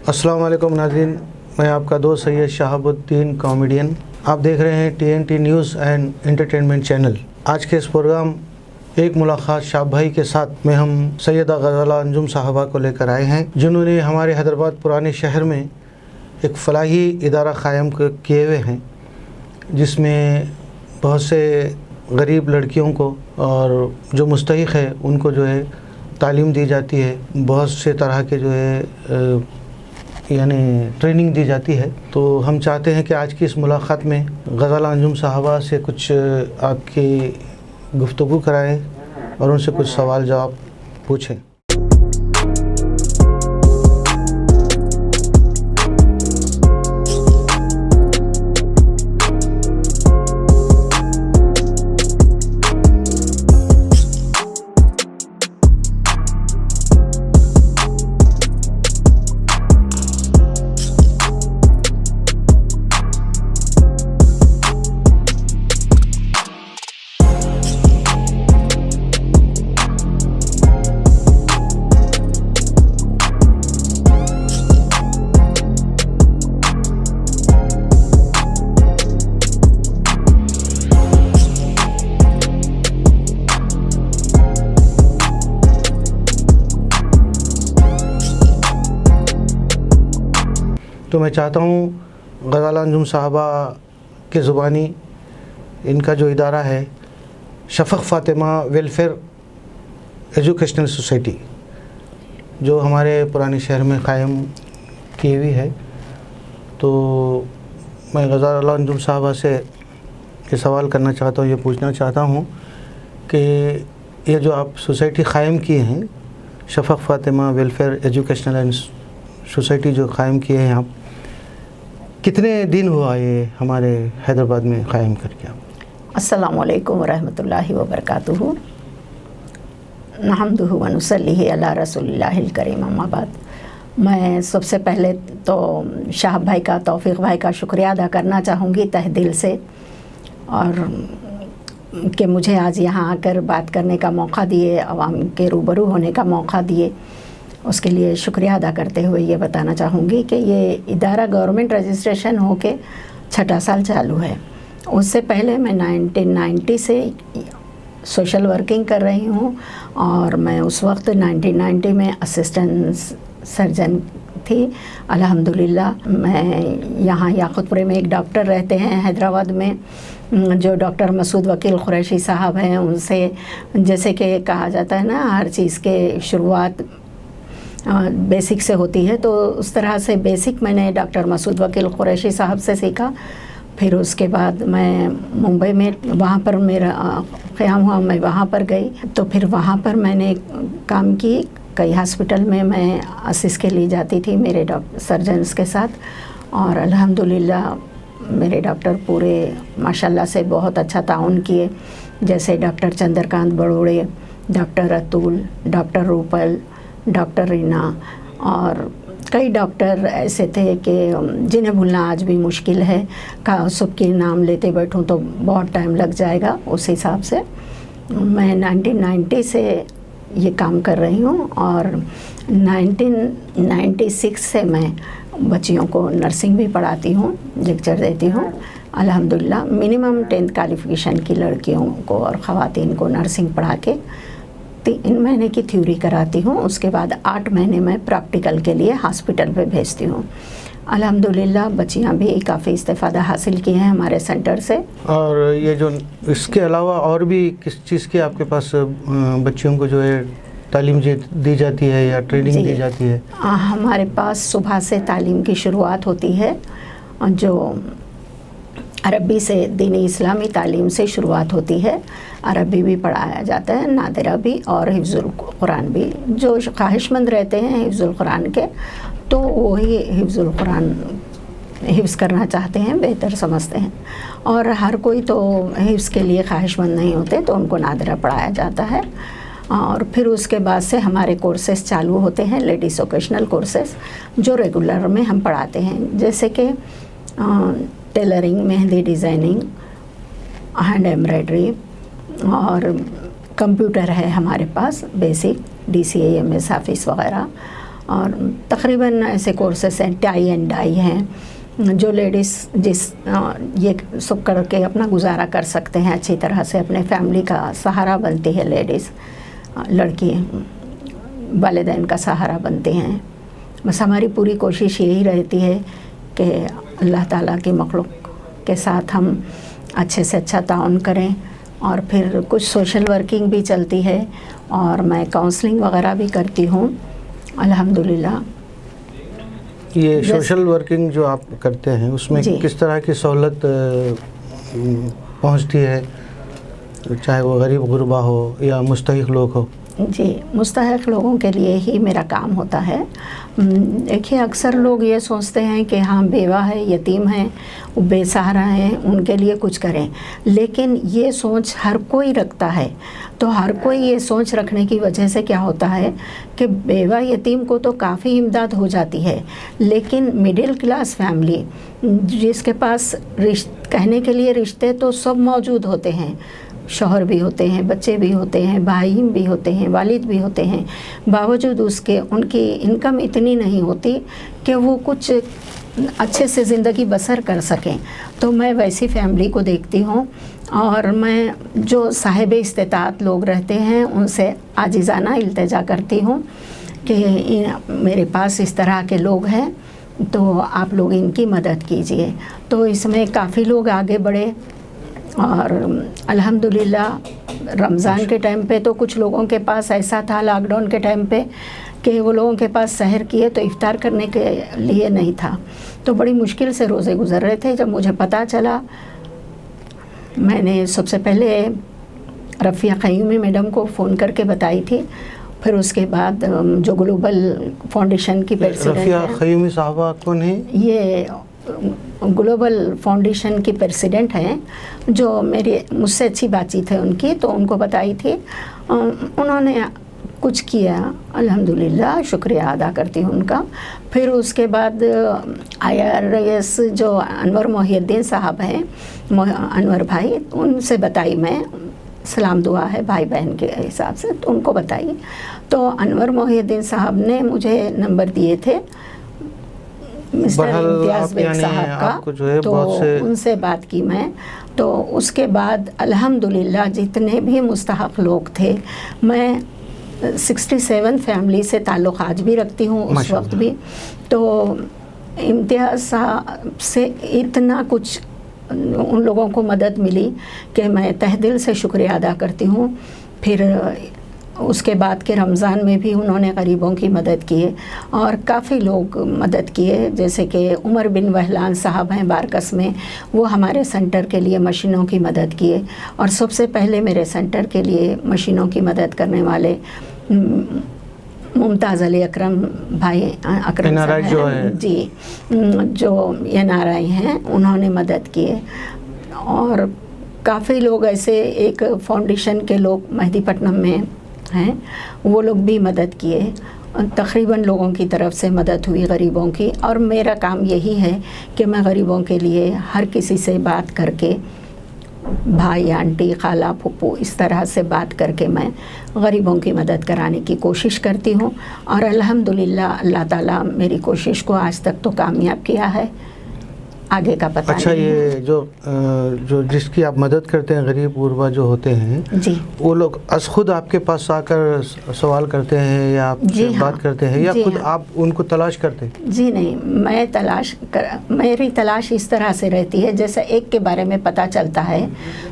अस्सलाम वालेकुम नाज़रीन, मैं आपका दोस्त सैयद शहाबुद्दीन कॉमेडियन। आप देख रहे हैं TNT news and entertainment channel. आज के इस प्रोग्राम एक मुलाकात शाह भाई के साथ में हम सैयदा ग़ज़ाला अंजुम साहबा को लेकर आए हैं, जिन्होंने हमारे हैदराबाद पुराने शहर में एक फ़लाही इदारा क़ायम किए हुए हैं, जिसमें बहुत से गरीब लड़कियों को और जो मुस्तहिक़ है उनको जो है तालीम दी जाती है, बहुत से तरह के जो है यानी ट्रेनिंग दी जाती है। तो हम चाहते हैं कि आज की इस मुलाकात में ग़ज़ाला अंजुम साहबा से कुछ आपकी गुफ्तगू कराएं और उनसे कुछ सवाल जवाब पूछें। तो मैं चाहता हूँ ग़ज़ाला अंजुम साहबा के ज़ुबानी इनका जो इदारा है शफ़क़ फ़ातिमा वेलफेयर एजुकेशनल सोसाइटी, जो हमारे पुराने शहर में क़ायम की हुई है, तो मैं ग़ज़ाला अंजुम साहबा से ये सवाल करना चाहता हूँ, ये पूछना चाहता हूँ कि ये जो आप सोसाइटी क़ायम किए हैं, Shafaq Fatima welfare educational and society जो क़ायम किए हैं आप, कितने दिन हुआ ये हमारे हैदराबाद में क़ायम करके आप? अस्सलामु अलैकुम व रहमतुल्लाहि व बरकातुहू। नहमदुहु व नुसल्ली अला रसूलिल्लाहिल करीम, अम्मा बाद। मैं सबसे पहले तो शाह भाई का, तौफ़ीक़ भाई का शुक्रिया अदा करना चाहूँगी तहे दिल से, और कि मुझे आज यहाँ आकर बात करने का मौका दिए, आवाम के रूबरू होने का मौका दिए, उसके लिए शुक्रिया अदा करते हुए ये बताना चाहूँगी कि ये इदारा गवर्नमेंट रजिस्ट्रेशन होके 6ठा साल चालू है। उससे पहले मैं 1990 से सोशल वर्किंग कर रही हूँ, और मैं उस वक्त 1990 में असिस्टेंट सर्जन थी। अल्हम्दुलिल्लाह मैं यहाँ याक़ूतपुरे में एक डॉक्टर रहते हैं हैदराबाद में, जो डॉक्टर मसूद वकील कुरैशी साहब हैं। उनसे जैसे कि कहा जाता है ना, हर चीज़ के शुरुआत बेसिक से होती है, तो उस तरह से बेसिक मैंने डॉक्टर मसूद वकील कुरैशी साहब से सीखा। फिर उसके बाद मैं मुंबई में, वहाँ पर मेरा क़याम हुआ, मैं वहाँ पर गई, तो फिर वहाँ पर मैंने काम की। कई हॉस्पिटल में मैं असिस्ट के लिए जाती थी मेरे सर्जन्स के साथ, और अल्हम्दुलिल्लाह मेरे डॉक्टर पूरे माशाल्लाह से बहुत अच्छा ताउन किए। जैसे doctor Chandrakant Barode, doctor Atul, doctor Rupal, doctor Reena, और कई डॉक्टर ऐसे थे कि जिन्हें भूलना आज भी मुश्किल है। सबके नाम लेते बैठूं तो बहुत टाइम लग जाएगा। उस हिसाब से मैं 1990 से ये काम कर रही हूँ, और 1996 से मैं बच्चियों को नर्सिंग भी पढ़ाती हूँ, लेक्चर देती हूँ। अल्हम्दुलिल्लाह मिनिमम 10th क्वालिफ़िकेशन की लड़कियों को और ख़वातीन को नर्सिंग पढ़ा के 3 महीने की थ्योरी कराती हूँ। उसके बाद 8 महीने में प्रैक्टिकल के लिए हॉस्पिटल पे भेजती हूँ। अल्हम्दुलिल्लाह बच्चियाँ भी काफ़ी इस्तेफ़ादा हासिल की हैं हमारे सेंटर से। और ये जो इसके अलावा और भी किस चीज़ की आपके पास बच्चियों को जो है तालीम दी जाती है या ट्रेनिंग दी जाती है? हमारे पास सुबह से तालीम की शुरुआत होती है, जो अरबी से दीनी इस्लामी तालीम से शुरुआत होती है। अरबी भी पढ़ाया जाता है, नादिरा भी, और हिफ्ज़ुल कुरान भी। जो ख्वाहिशमंद रहते हैं हिफ्ज़ुल कुरान के, तो वही हिफ्ज़ुल कुरान हिफ्ज़ करना चाहते हैं, बेहतर समझते हैं। और हर कोई तो हिफ्ज़ के लिए ख्वाहिशमंद नहीं होते, तो उनको नादिरा पढ़ाया जाता है। और फिर उसके बाद से हमारे कोर्सेज़ चालू होते हैं, लेडीज़ वोकेशनल कोर्सेज़, जो रेगुलर में हम पढ़ाते हैं, जैसे कि tailoring, mehndi designing, hand embroidery, और कंप्यूटर है हमारे पास बेसिक, DCA MS ऑफिस वगैरह, اور تقریباً ایسے کورسز ہیں، ٹائی اینڈ ڈائی ہیں جو لیڈیز یہ سب کر کے اپنا گزارا کر سکتے ہیں، اچھی طرح سے اپنے فیملی کا سہارا بنتی ہے لیڈیز، لڑکی والدین کا سہارا بنتے ہیں. بس ہماری پوری کوشش یہی رہتی ہے کہ اللہ تعالیٰ کی مخلوق کے ساتھ ہم اچھے سے اچھا تعاون کریں. اور پھر کچھ سوشل ورکنگ بھی چلتی ہے اور میں کاؤنسلنگ وغیرہ بھی کرتی ہوں الحمدللہ. یہ سوشل ورکنگ جو آپ کرتے ہیں اس میں کس طرح کی سہولت پہنچتی ہے، چاہے وہ غریب غربا ہو یا مستحق لوگ ہو؟ جی، مستحق لوگوں کے لیے ہی میرا کام ہوتا ہے. دیکھیے اکثر لوگ یہ سوچتے ہیں کہ ہاں بیوہ ہے، یتیم ہیں، بے سہارا ہیں، ان کے لیے کچھ کریں، لیکن یہ سوچ ہر کوئی رکھتا ہے. تو ہر کوئی یہ سوچ رکھنے کی وجہ سے کیا ہوتا ہے کہ بیوہ یتیم کو تو کافی امداد ہو جاتی ہے، لیکن مڈل کلاس فیملی جس کے پاس کہنے کے لیے رشتے تو سب موجود ہوتے ہیں، شوہر بھی ہوتے ہیں، بچے بھی ہوتے ہیں، بھائی بھی ہوتے ہیں، والد بھی ہوتے ہیں، باوجود اس کے ان کی انکم اتنی نہیں ہوتی کہ وہ کچھ اچھے سے زندگی بسر کر سکیں. تو میں ویسی فیملی کو دیکھتی ہوں اور میں جو صاحب استطاعت لوگ رہتے ہیں ان سے عاجزانہ التجا کرتی ہوں کہ میرے پاس اس طرح کے لوگ ہیں تو آپ لوگ ان کی مدد کیجئے. تو اس میں کافی لوگ آگے بڑھے اور الحمدللہ رمضان کے ٹائم پہ تو کچھ لوگوں کے پاس ایسا تھا لاک ڈاؤن کے ٹائم پہ کہ وہ لوگوں کے پاس سحر کیے تو افطار کرنے کے لیے نہیں تھا، تو بڑی مشکل سے روزے گزر رہے تھے. جب مجھے پتہ چلا میں نے سب سے پہلے رفیہ قیومی میڈم کو فون کر کے بتائی تھی، پھر اس کے بعد جو گلوبل فاؤنڈیشن کی پریزیڈنٹ رفیہ قیومی صاحبہ کون ہیں؟ یہ گلوبل فاؤنڈیشن کی پریزیڈنٹ ہیں، جو مجھ سے اچھی بات چیت ہے ان کی، تو ان کو بتائی تھی. انہوں نے کچھ کیا، الحمدللہ شکریہ ادا کرتی ہوں ان کا. پھر اس کے بعد IRS جو انور محی الدین صاحب ہیں، انور بھائی، ان سے بتائی میں، سلام دعا ہے بھائی بہن کے حساب سے، تو ان کو بتائی. تو انور محی الدین صاحب نے مجھے نمبر دیے تھے مسٹر امتیاز بیگ صاحب کا، تو ان سے بات کی میں. تو اس کے بعد الحمدللہ جتنے بھی مستحق لوگ تھے، میں 67 فیملی سے تعلق آج بھی رکھتی ہوں، اس وقت بھی. تو امتیاز صاحب سے اتنا کچھ ان لوگوں کو مدد ملی کہ میں تہ دل سے شکریہ ادا کرتی ہوں. پھر اس کے بعد کے رمضان میں بھی انہوں نے غریبوں کی مدد کیے اور کافی لوگ مدد کیے، جیسے کہ عمر بن وہلان صاحب ہیں بارکس میں، وہ ہمارے سینٹر کے لیے مشینوں کی مدد کیے. اور سب سے پہلے میرے سینٹر کے لیے مشینوں کی مدد کرنے والے ممتاز علی اکرم بھائی، اکرم صاحب ہیں جی، جو NRI ہیں، انہوں نے مدد کیے. اور کافی لوگ ایسے ایک فاؤنڈیشن کے لوگ مہدی پٹنم میں ہیں، وہ لوگ بھی مدد کیے. تقریباً لوگوں کی طرف سے مدد ہوئی غریبوں کی. اور میرا کام یہی ہے کہ میں غریبوں کے لیے ہر کسی سے بات کر کے، بھائی آنٹی خالہ پھپھو اس طرح سے بات کر کے میں غریبوں کی مدد کرانے کی کوشش کرتی ہوں. اور الحمدللہ اللہ تعالیٰ میری کوشش کو آج تک تو کامیاب کیا ہے، آگے کا پتہ اچھا نہیں. یہ جو جس کی آپ مدد کرتے ہیں، غریب غربا جو ہوتے ہیں جی، وہ لوگ از خود آپ کے پاس آ کر سوال کرتے ہیں یا آپ سے بات کرتے ہیں یا خود آپ ان کو تلاش کرتے ہیں؟ جی نہیں، میری تلاش اس طرح سے رہتی ہے، جیسے ایک کے بارے میں پتہ چلتا ہے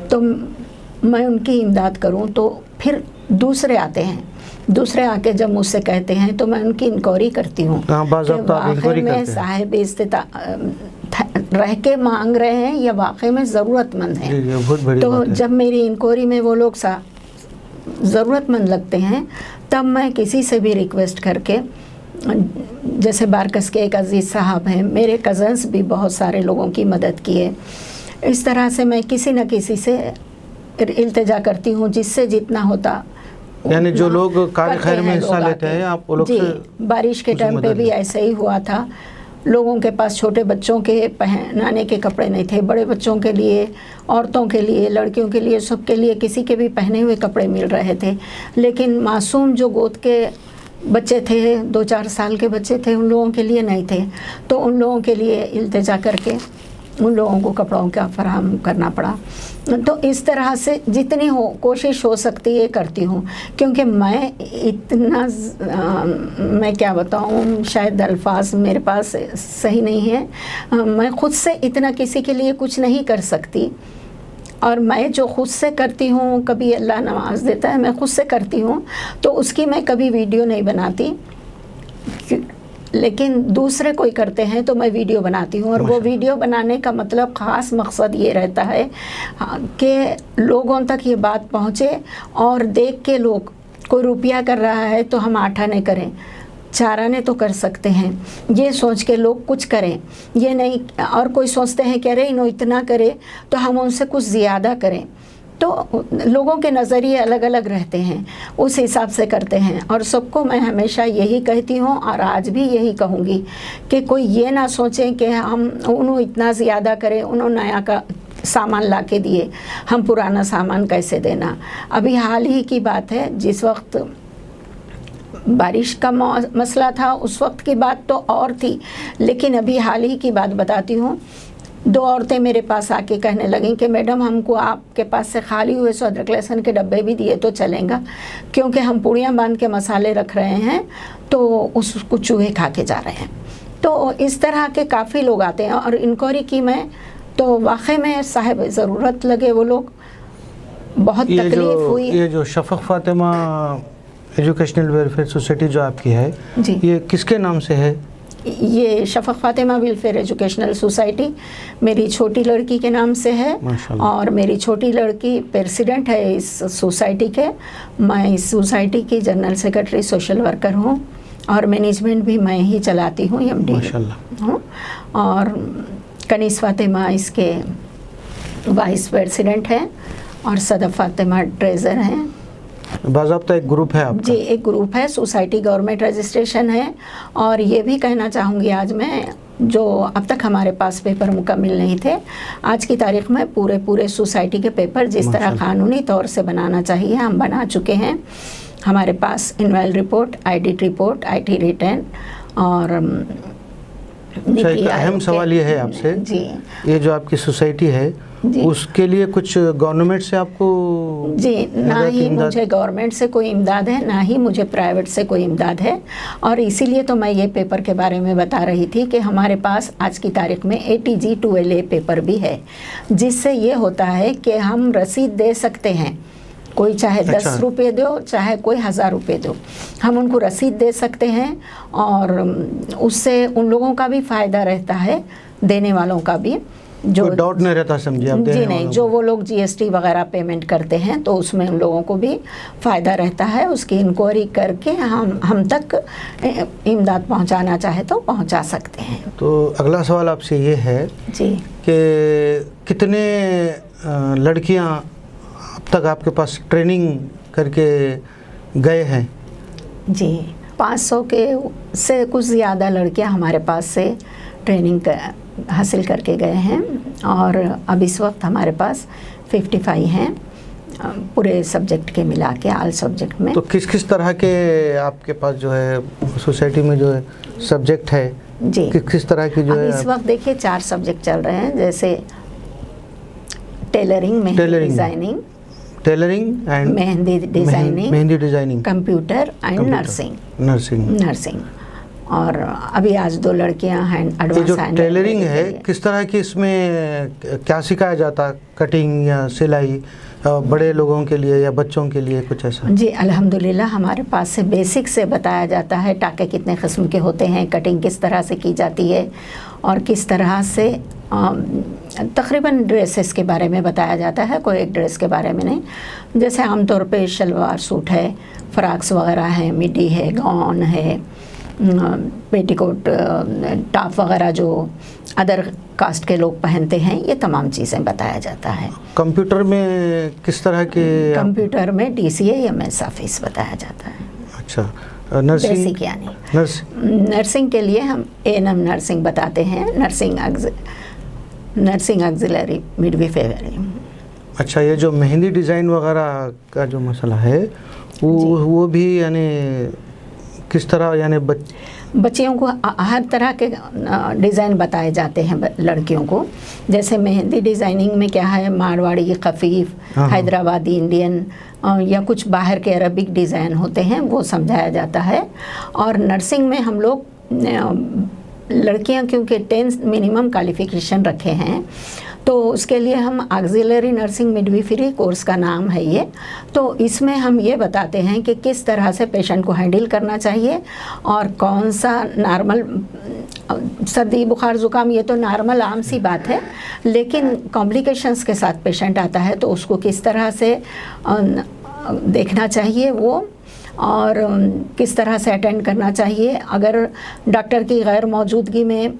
تو میں ان کی امداد کروں، تو پھر دوسرے آتے ہیں، دوسرے آ کے جب مجھ سے کہتے ہیں تو میں ان کی انکوائری کرتی ہوں کہ واقعی میں صاحب استطاعت رہ کے مانگ رہے ہیں یا واقعی میں ضرورت مند ہیں. تو جب میری انکوائری میں وہ لوگ ضرورت مند لگتے ہیں، تب میں کسی سے بھی ریکویسٹ کر کے، جیسے بارکس کے ایک عزیز صاحب ہیں، میرے کزنس بھی بہت سارے لوگوں کی مدد کیے، اس طرح سے میں کسی نہ کسی سے التجا کرتی ہوں جس سے جتنا ہوتا. یعنی جو لوگ کار خیر میں حصہ لیتے ہیں آپ وہ لوگ سے. بارش کے ٹائم پہ بھی ایسا ہی ہوا تھا. لوگوں کے پاس چھوٹے بچوں کے پہنانے کے کپڑے نہیں تھے، بڑے بچوں کے لیے، عورتوں کے لیے، لڑکیوں کے لیے، سب کے لیے کسی کے بھی پہنے ہوئے کپڑے مل رہے تھے، لیکن معصوم جو گود کے बच्चे थे, 2-4 साल के बच्चे थे, उन लोगों के लिए नहीं थे, तो उन लोगों के लिए इल्तिजा करके उन लोगों को कपड़ों का फराहम करना पड़ा। तो इस तरह से जितनी कोशिश हो सकती है करती हूँ, क्योंकि मैं इतना मैं क्या बताऊँ, शायद अल्फाज मेरे पास सही नहीं है, मैं ख़ुद से इतना किसी के लिए कुछ नहीं कर सकती। और मैं जो ख़ुद से करती हूँ, कभी अल्लाह नवाज़ देता है, मैं ख़ुद से करती हूँ तो उसकी मैं कभी वीडियो नहीं बनाती, लेकिन दूसरे कोई करते हैं तो मैं वीडियो बनाती हूँ। और वो वीडियो बनाने का मतलब ख़ास मकसद ये रहता है कि लोगों तक ये बात पहुँचे और देख के लोग, कोई रुपया कर रहा है तो हम 8 आने करें, 4 आने तो कर सकते हैं, ये सोच के लोग कुछ करें, ये नहीं। और कोई सोचते हैं कि अरे इन्हों इतना करे तो हम उनसे कुछ ज़्यादा करें। तो लोगों के नज़रिए अलग अलग रहते हैं, उस हिसाब से करते हैं। और सबको मैं हमेशा यही कहती हूँ और आज भी यही कहूँगी कि कोई ये ना सोचें कि हम उन्होंने इतना ज़्यादा करें, उन्होंने नया का सामान ला के दिए, हम पुराना सामान कैसे देना। अभी हाल ही की बात है, जिस वक्त बारिश का मसला था उस वक्त की बात तो और थी, लेकिन अभी हाल ही की बात बताती हूँ। 2 औरतें मेरे पास आके कहने लगीं कि मैडम हमको आपके पास से खाली हुए सो अदरक लहसुन के डब्बे भी दिए तो चलेगा, क्योंकि हम पूड़ियाँ बांध के मसाले रख रहे हैं तो उसको चूहे खा के जा रहे हैं। तो इस तरह के काफ़ी लोग आते हैं और इंक्वायरी की मैं तो वाकई में साहिब ज़रूरत लगे वो लोग, बहुत तकलीफ़ हुई। ये जो शफ़क़ फ़ातिमा एजुकेशनल वेलफेयर सोसाइटी जो आपकी है जी, ये किसके नाम से है? ये शफ़क़ फ़ातिमा वेलफेयर एजुकेशनल सोसाइटी मेरी छोटी लड़की के नाम से है और मेरी छोटी लड़की प्रेसिडेंट है इस सोसाइटी के। मैं इस सोसाइटी की जनरल सेक्रेटरी सोशल वर्कर हूँ और मैनेजमेंट भी मैं ही चलाती हूँ, MD हूँ। और कनीस फ़ातिमा इसके वाइस प्रेसिडेंट हैं और सदफ़ फ़ातिमा ट्रेज़र हैं। बाज़ाब्ता एक ग्रुप है आपका? जी, एक ग्रुप है, सोसाइटी गवर्नमेंट रजिस्ट्रेशन है। और ये भी कहना चाहूँगी आज मैं, जो अब तक हमारे पास पेपर मुकम्मल नहीं थे, आज की तारीख़ में पूरे सोसाइटी के पेपर जिस तरह क़ानूनी तौर से बनाना चाहिए हम बना चुके हैं। हमारे पास इनवेल report, audit report, IT return और एक अहम सवाल ये है आपसे जी, ये जो आपकी सोसाइटी है उसके लिए कुछ गवर्नमेंट से आपको? जी, ना ही मुझे गवर्नमेंट से कोई इमदाद है, ना ही मुझे प्राइवेट से कोई इमदाद है। और इसीलिए तो मैं ये पेपर के बारे में बता रही थी कि हमारे पास आज की तारीख में ATG 2LA पेपर भी है, जिससे ये होता है कि हम रसीद दे सकते हैं, कोई चाहे 10 रुपये दो, चाहे कोई 1000 रुपये दो, हम उनको रसीद दे सकते हैं। और उससे उन लोगों का भी फ़ायदा रहता है, देने वालों का भी, जो डाउट नहीं रहता, समझिए आप। जी नहीं, जो वो लोग GST वगैरह पेमेंट करते हैं तो उसमें उन लोगों को भी फ़ायदा रहता है। उसकी इंक्वायरी करके हम तक इमदाद पहुंचाना चाहे तो पहुंचा सकते हैं। तो अगला सवाल आपसे ये है जी कि कितने लड़कियां अब तक आपके पास ट्रेनिंग करके गए हैं? जी, 500 के से कुछ ज़्यादा लड़कियां हमारे पास से ट्रेनिंग हासिल करके गए हैं और अब इस वक्त हमारे पास 55 हैं पूरे सब्जेक्ट के मिला के, ऑल सब्जेक्ट में। तो किस किस तरह के आपके पास जो है सोसाइटी में जो है सब्जेक्ट है जी, किस तरह की जो है? इस वक्त देखिए 4 सब्जेक्ट चल रहे हैं, जैसे tailoring, mehndi designing, computer and nursing. और अभी आज 2 लड़कियां हैं एडवांस। जो टेलरिंग है किस तरह की, इसमें क्या सिखाया जाता है? कटिंग या सिलाई बड़े लोगों के लिए या बच्चों के लिए कुछ ऐसा? जी अल्हम्दुलिल्लाह हमारे पास से बेसिक से बताया जाता है, टाके कितने किस्म के होते हैं, कटिंग किस तरह से की जाती है और किस तरह से तकरीबन ड्रेसेस के बारे में बताया जाता है, कोई एक ड्रेस के बारे में नहीं। जैसे आमतौर पे शलवार सूट है, फ्रॉक्स वगैरह हैं, मिडी है, गाउन है, पेटीकोट, टॉप वगैरह जो अदर कास्ट के लोग पहनते हैं, ये तमाम चीज़ें बताया जाता है। कंप्यूटर में किस तरह के? कंप्यूटर में DCA या MES ऑफिस बताया जाता है। अच्छा, नर्सिंग? बेसिक यानी नर्सिंग के लिए हम A&M नर्सिंग बताते हैं, नर्सिंग ऑक्सिलरी मिडवाइफरी। अच्छा, ये जो मेहंदी डिज़ाइन वगैरह का जो मसला है वो भी यानी किस तरह यानी बच्चियों को हर तरह के डिज़ाइन बताए जाते हैं लड़कियों को। जैसे मेहंदी डिज़ाइनिंग में क्या है, मारवाड़ी, खफीफ, हैदराबादी, इंडियन या कुछ बाहर के अरबिक डिज़ाइन होते हैं, वो समझाया जाता है। और नर्सिंग में हम लोग लड़कियां क्योंकि 10 मिनिमम क्वालिफ़िकेशन रखे हैं, तो उसके लिए हम ऑक्सिलरी नर्सिंग मिडवाइफरी कोर्स का नाम है ये। तो इसमें हम ये बताते हैं कि किस तरह से पेशेंट को हैंडल करना चाहिए और कौन सा नॉर्मल, सर्दी बुखार ज़ुकाम ये तो नॉर्मल आम सी बात है, लेकिन कॉम्प्लिकेशंस के साथ पेशेंट आता है तो उसको किस तरह से देखना चाहिए वो, और किस तरह से अटेंड करना चाहिए। अगर डॉक्टर की गैर मौजूदगी में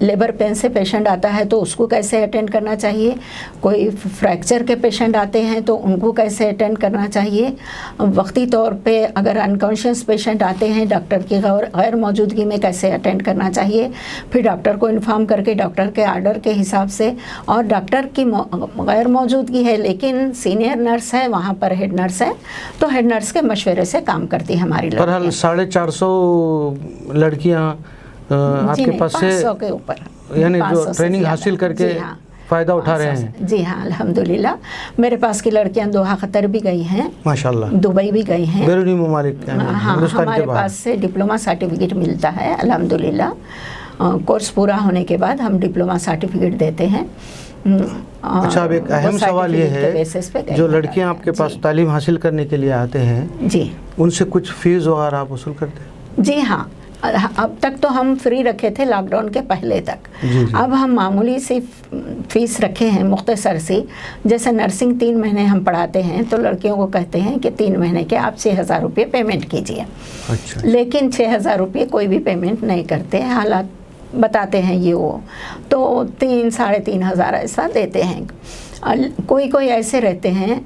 लेबर पेन से पेशेंट आता है तो उसको कैसे अटेंड करना चाहिए, कोई फ्रैक्चर के पेशेंट आते हैं तो उनको कैसे अटेंड करना चाहिए, वक्ती तौर पे अगर अनकॉन्शियस पेशेंट आते हैं डॉक्टर की गैर मौजूदगी में कैसे अटेंड करना चाहिए, फिर डॉक्टर को इन्फॉर्म करके डॉक्टर के आर्डर के हिसाब से, और डॉक्टर की गैर मौजूदगी है लेकिन सीनियर नर्स है वहाँ पर, हेड नर्स है, तो हेड नर्स के मशवरे से काम करती है हमारी लड़कियाँ। 450 लड़कियाँ आपके पास से 500 के ऊपर, यानी जो ट्रेनिंग हासिल करके फ़ायदा उठा रहे हैं। जी हाँ, अल्हम्दुलिल्लाह। मेरे पास की लड़कियां दोहा कतर भी गई हैं, माशाल्लाह, दुबई भी गई हैं, बैरूनी ममालिक, हाँ, हमारे पास से डिप्लोमा सर्टिफिकेट मिलता है अल्हम्दुलिल्लाह। कोर्स पूरा होने के बाद हम डिप्लोमा सर्टिफिकेट देते हैं। अच्छा, अब एक अहम सवाल ये है, जो लड़कियां आपके पास तालीम हासिल करने के लिए आते हैं जी, उनसे कुछ फीस वगैरह आप वसूल करते हैं? जी हाँ, अब तक तो हम फ्री रखे थे लॉकडाउन के पहले तक। अब हम मामूली सी फीस रखे हैं, मुख्तसर सी। जैसे नर्सिंग 3 महीने हम पढ़ाते हैं तो लड़कियों को कहते हैं कि 3 महीने के आप 6,000 रुपये पेमेंट कीजिए। अच्छा। लेकिन 6,000 रुपये कोई भी पेमेंट नहीं करते, हालात बताते हैं ये वो, तो 3 साढ़े 3 हज़ार ऐसा देते हैं। कोई कोई ऐसे रहते हैं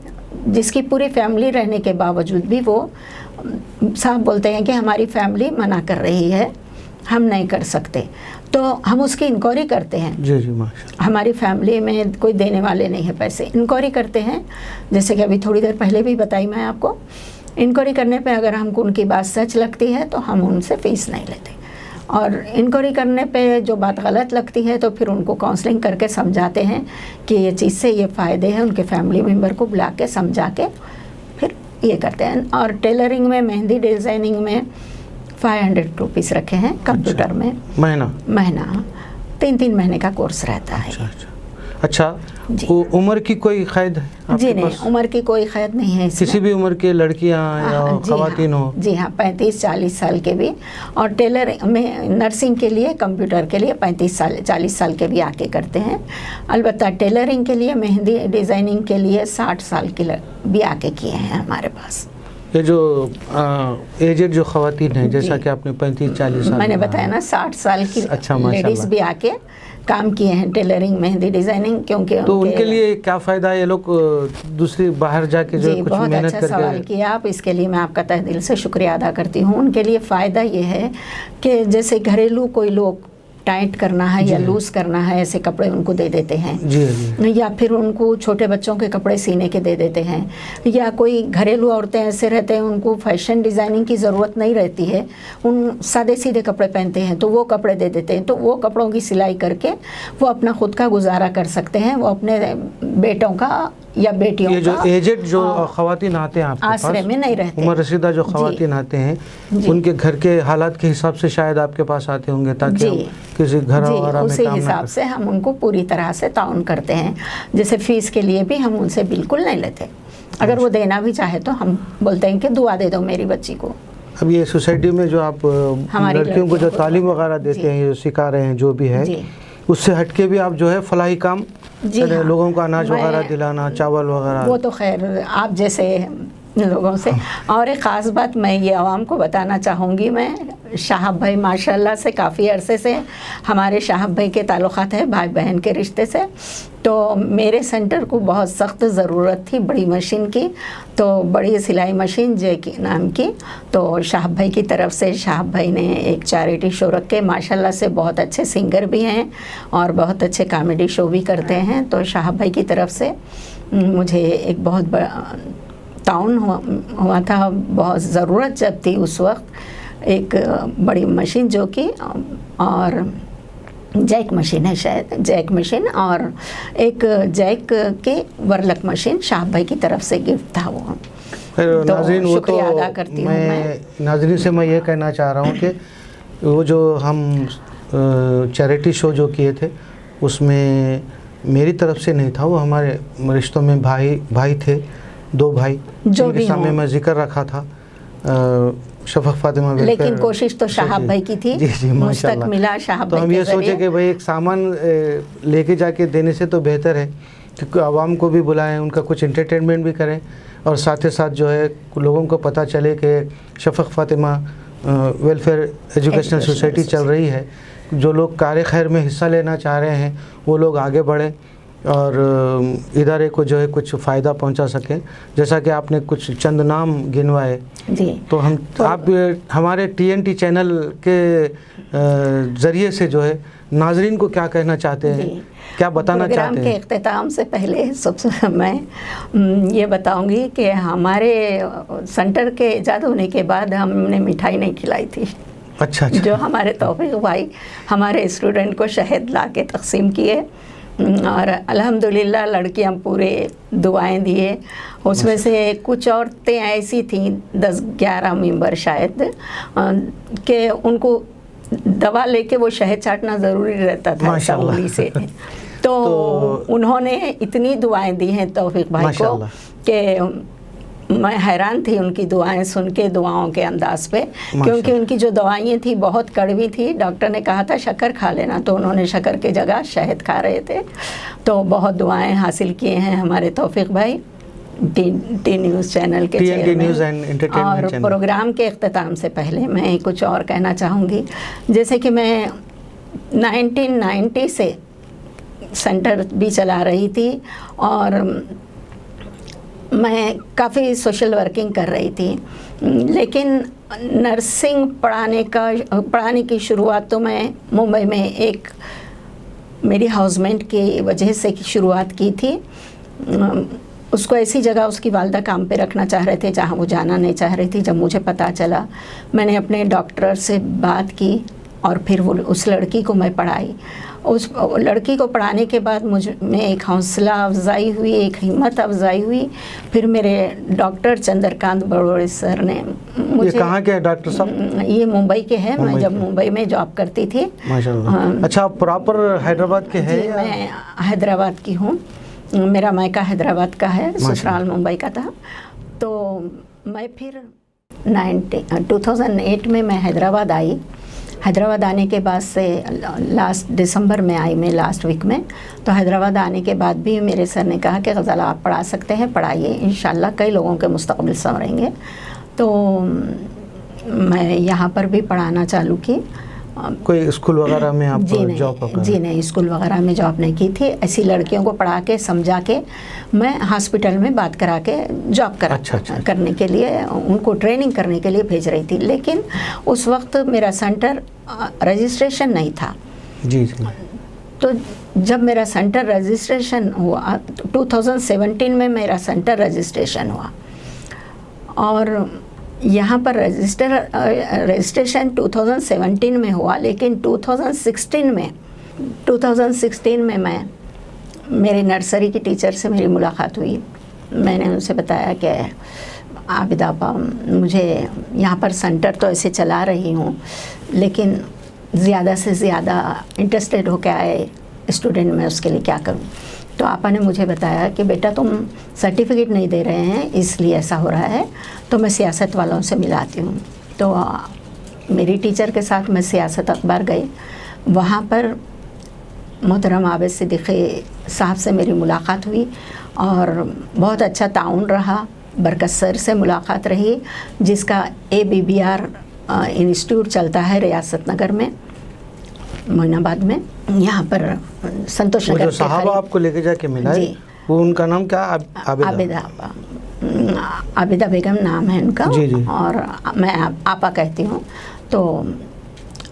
जिसकी पूरी फैमिली रहने के बावजूद भी वो साहब बोलते हैं कि हमारी फैमिली मना कर रही है, हम नहीं कर सकते, तो हम उसकी इंक्वायरी करते हैं। जी जी, माशाल्लाह। हमारी फैमिली में कोई देने वाले नहीं है पैसे, इंक्वायरी करते हैं। जैसे कि अभी थोड़ी देर पहले भी बताई मैं आपको, इंक्वायरी करने पे अगर हमको उनकी बात सच लगती है तो हम उनसे फ़ीस नहीं लेते, और इंक्वायरी करने पे जो बात गलत लगती है तो फिर उनको काउंसलिंग करके समझाते हैं कि ये चीज़ से ये फ़ायदे हैं, उनके फैमिली मेम्बर को बुला के समझा के फिर ये करते हैं। और टेलरिंग में, मेहंदी डिज़ाइनिंग में 500 रुपीज़ रखे हैं, कंप्यूटर में महीना 3 महीने का कोर्स रहता है। अच्छा, उम्र की कोई क़ैद है? जी नहीं, उम्र की कोई क़ैद नहीं है इसमें। किसी भी उम्र के लड़कियां या ख़वातीन हो? जी हाँ, 35-40 साल के भी, और टेलर में नर्सिंग के लिए, कंप्यूटर के लिए 35-40 साल के भी आके करते हैं। अलबत्ता टेलरिंग के लिए, मेहंदी डिज़ाइनिंग के लिए 60 साल के भी आके किए हैं हमारे पास। ये जो एजेड जो ख़वातीन हैं, जैसा कि आपने 35-40 साल मैंने बताया ना, 60 साल की लेडीज़ भी आके काम किए हैं टेलरिंग, मेहंदी डिज़ाइनिंग, क्योंकि तो उनके लिए क्या फ़ायदा है? ये लोग दूसरी बाहर जाके जो कुछ मेहनत करके। बहुत अच्छा सवाल किया आप, इसके लिए मैं आपका तहे दिल से शुक्रिया अदा करती हूँ। उनके लिए फ़ायदा ये है कि जैसे घरेलू कोई लोग टाइट करना है या लूज़ करना है, ऐसे कपड़े उनको दे देते हैं जी। या फिर उनको छोटे बच्चों के कपड़े सीने के दे देते हैं, या कोई घरेलू औरतें ऐसे रहते हैं उनको फैशन डिज़ाइनिंग की ज़रूरत नहीं रहती है, उन सादे सीधे कपड़े पहनते हैं तो वो कपड़े दे देते हैं, तो वो कपड़ों की सिलाई करके वो अपना खुद का गुजारा कर सकते हैं, वो अपने बेटों का या बेटियों ये जो एजेड जो ख़वातीन आते हैं आपके आश्रय में नहीं रहते, उम्र रसीदा जो ख़वातीन आते हैं, उनके घर के हालात के हिसाब से शायद आपके पास आते होंगे ताकि किसी घर वगैरह में उसी हिसाब से हम उनको पूरी तरह से ताउन करते हैं। जैसे फ़ीस के लिए भी हम उनसे बिल्कुल नहीं लेते, अगर वो देना भी चाहे तो हम बोलते हैं कि दुआ दे दो मेरी बच्ची को। अब ये सोसाइटी में जो आप लड़कियों को जो तालीम वगैरह देते हैं, ये सिखा रहे हैं जो भी है, उससे हटके भी आप जो है फलाही काम लोगों को अनाज वगैरह दिलाना, चावल वगैरह, वो तो खैर आप जैसे लोगों से। और एक ख़ास बात मैं ये आवाम को बताना चाहूँगी, मैं शाहब भाई माशाल्लाह से काफ़ी अरसे से हमारे शाहब भाई के ताल्लुक़ात है, भाई बहन के रिश्ते से, तो मेरे सेंटर को बहुत सख्त ज़रूरत थी बड़ी मशीन की, तो बड़ी सिलाई मशीन जे की नाम की, तो शाहब भाई की तरफ से शाहब भाई ने एक चैरिटी शो रखे, माशाल्लाह से बहुत अच्छे सिंगर भी हैं और बहुत अच्छे कॉमेडी शो भी करते हैं। तो शाहब भाई की तरफ से मुझे एक बहुत ताउन हुआ था, बहुत ज़रूरत जब थी उस वक्त ایک بڑی مشین جو کہ اور جیک مشین ہے شاید جیک مشین اور ایک جیک کے ورلک مشین شاہ بھائی کی طرف سے گفٹ تھا وہ. ناظرین وہ تو شکریہ ادا کرتی ہوں میں ناظرین سے میں یہ کہنا چاہ رہا ہوں کہ وہ جو ہم چیریٹی شو جو کیے تھے اس میں میری طرف سے نہیں تھا, وہ ہمارے رشتوں میں بھائی تھے, 2 بھائی جن کے سامنے میں ذکر رکھا تھا, شفق فاطمہ, لیکن کوشش تو شاہب بھائی کی تھی. جی مستقملہ شاہب بھائی. تو ہم یہ سوچے کہ بھائی ایک سامان لے کے جا کے دینے سے تو بہتر ہے کہ عوام کو بھی بلائیں, ان کا کچھ انٹرٹینمنٹ بھی کریں اور ساتھ ہی ساتھ جو ہے لوگوں کو پتہ چلے کہ شفق فاطمہ ویلفیئر ایجوکیشنل سوسائٹی چل رہی ہے. جو لوگ کار خیر میں حصہ لینا چاہ رہے ہیں وہ لوگ آگے بڑھیں اور ادارے کو جو ہے کچھ فائدہ پہنچا سکیں. جیسا کہ آپ نے کچھ چند نام گنوائے جی, تو آپ ہمارے TNT چینل کے ذریعے سے جو ہے ناظرین کو کیا کہنا چاہتے ہیں, کیا بتانا چاہتے ہیں؟ پروگرام کے اختتام سے پہلے سب سے میں یہ بتاؤں گی کہ ہمارے سینٹر کے ایجاد ہونے کے بعد ہم نے مٹھائی نہیں کھلائی تھی. اچھا جو ہمارے توفیق بھائی ہمارے اسٹوڈنٹ کو شہد لا کے تقسیم کیے اور الحمدللہ لڑکیاں پورے دعائیں دیے. اس میں سے کچھ عورتیں ایسی تھیں 10-11 ممبر شاید کہ ان کو دوا لے کے وہ شہد چاٹنا ضروری رہتا تھا سولی سے. تو انہوں نے اتنی دعائیں دی ہیں توفیق بھائی کو کہ میں حیران تھی ان کی دعائیں سن کے, دعاؤں کے انداز پہ, کیونکہ ان کی جو دوائیں تھیں بہت کڑوی تھی. ڈاکٹر نے کہا تھا شکر کھا لینا, تو انہوں نے شکر کی جگہ شہد کھا رہے تھے. تو بہت دعائیں حاصل کیے ہیں ہمارے توفیق بھائی ٹی نیوز چینل کے چیئرمین. اور پروگرام کے اختتام سے پہلے میں کچھ اور کہنا چاہوں گی. جیسے کہ میں 1990 سے سینٹر بھی چلا رہی تھی اور میں کافی سوشل ورکنگ کر رہی تھی, لیکن نرسنگ پڑھانے کی شروعات تو میں ممبئی میں ایک میری ہاؤسمنٹ کی وجہ سے شروعات کی تھی. اس کو ایسی جگہ اس کی والدہ کام پہ رکھنا چاہ رہے تھے جہاں وہ جانا نہیں چاہ رہی تھی. جب مجھے پتہ چلا میں نے اپنے ڈاکٹر سے بات کی اور پھر وہ اس لڑکی کو میں پڑھائی. اس لڑکی کو پڑھانے کے بعد مجھ میں ایک حوصلہ افزائی ہوئی, ایک ہمت افزائی ہوئی. پھر میرے ڈاکٹر چندرکانت بڑوڑے سر نے مجھے, یہ کہاں کے ڈاکٹر صاحب؟ یہ ممبئی کے ہیں. میں جب ممبئی میں جاب کرتی تھی. ماشاءاللہ. اچھا آپ پراپر حیدرآباد کے ہیں؟ جی میں حیدرآباد کی ہوں. میرا مائکہ حیدرآباد کا ہے, سسرال ممبئی کا تھا. تو میں پھر 2008 میں حیدرآباد آئی. حیدرآباد آنے کے بعد سے لاسٹ دسمبر میں آئی میں, لاسٹ ویک میں. تو حیدرآباد آنے کے بعد بھی میرے سر نے کہا کہ غزالہ آپ پڑھا سکتے ہیں, پڑھائیے, انشاءاللہ کئی لوگوں کے مستقبل سنوریں گے. تو میں یہاں پر بھی پڑھانا چالو کی. کوئی اسکول وغیرہ میں آپ جاب؟ جی نہیں, اسکول وغیرہ میں جاب نہیں کی تھی. ایسی لڑکیوں کو پڑھا کے سمجھا کے میں ہاسپٹل میں بات کرا کے جاب کرنے کے لیے, ان کو ٹریننگ کرنے کے لیے بھیج رہی تھی. لیکن اس وقت میرا سینٹر رجسٹریشن نہیں تھا. جی. تو جب میرا سینٹر رجسٹریشن ہوا 2017 میں میرا سینٹر رجسٹریشن ہوا اور یہاں پر رجسٹریشن 2017 میں ہوا. لیکن 2016 میں میری نرسری کی ٹیچر سے میری ملاقات ہوئی. میں نے ان سے بتایا کہ عابدہ آپا مجھے یہاں پر سینٹر تو ایسے چلا رہی ہوں, لیکن زیادہ سے زیادہ انٹرسٹیڈ ہو کے آئے اسٹوڈنٹ میں, اس کے لیے کیا کروں. تو آپا نے مجھے بتایا کہ بیٹا تم سرٹیفکیٹ نہیں دے رہے ہیں اس لیے ایسا ہو رہا ہے, تو میں سیاست والوں سے ملاتی ہوں. تو میری ٹیچر کے ساتھ میں سیاست اخبار گئی. وہاں پر محترم عابد صدیقی صاحب سے میری ملاقات ہوئی اور بہت اچھا تعاون رہا. برکت سر سے ملاقات رہی جس کا ABBR انسٹیٹیوٹ چلتا ہے ریاست نگر میں, معین آباد میں. یہاں پر سنتوش نگر جو صحابہ آپ کو لے کے جا کے ملا ہے, وہ ان کا نام کیا؟ عابدہ بیگم نام ہے ان کا. جی. اور میں آپا کہتی ہوں. تو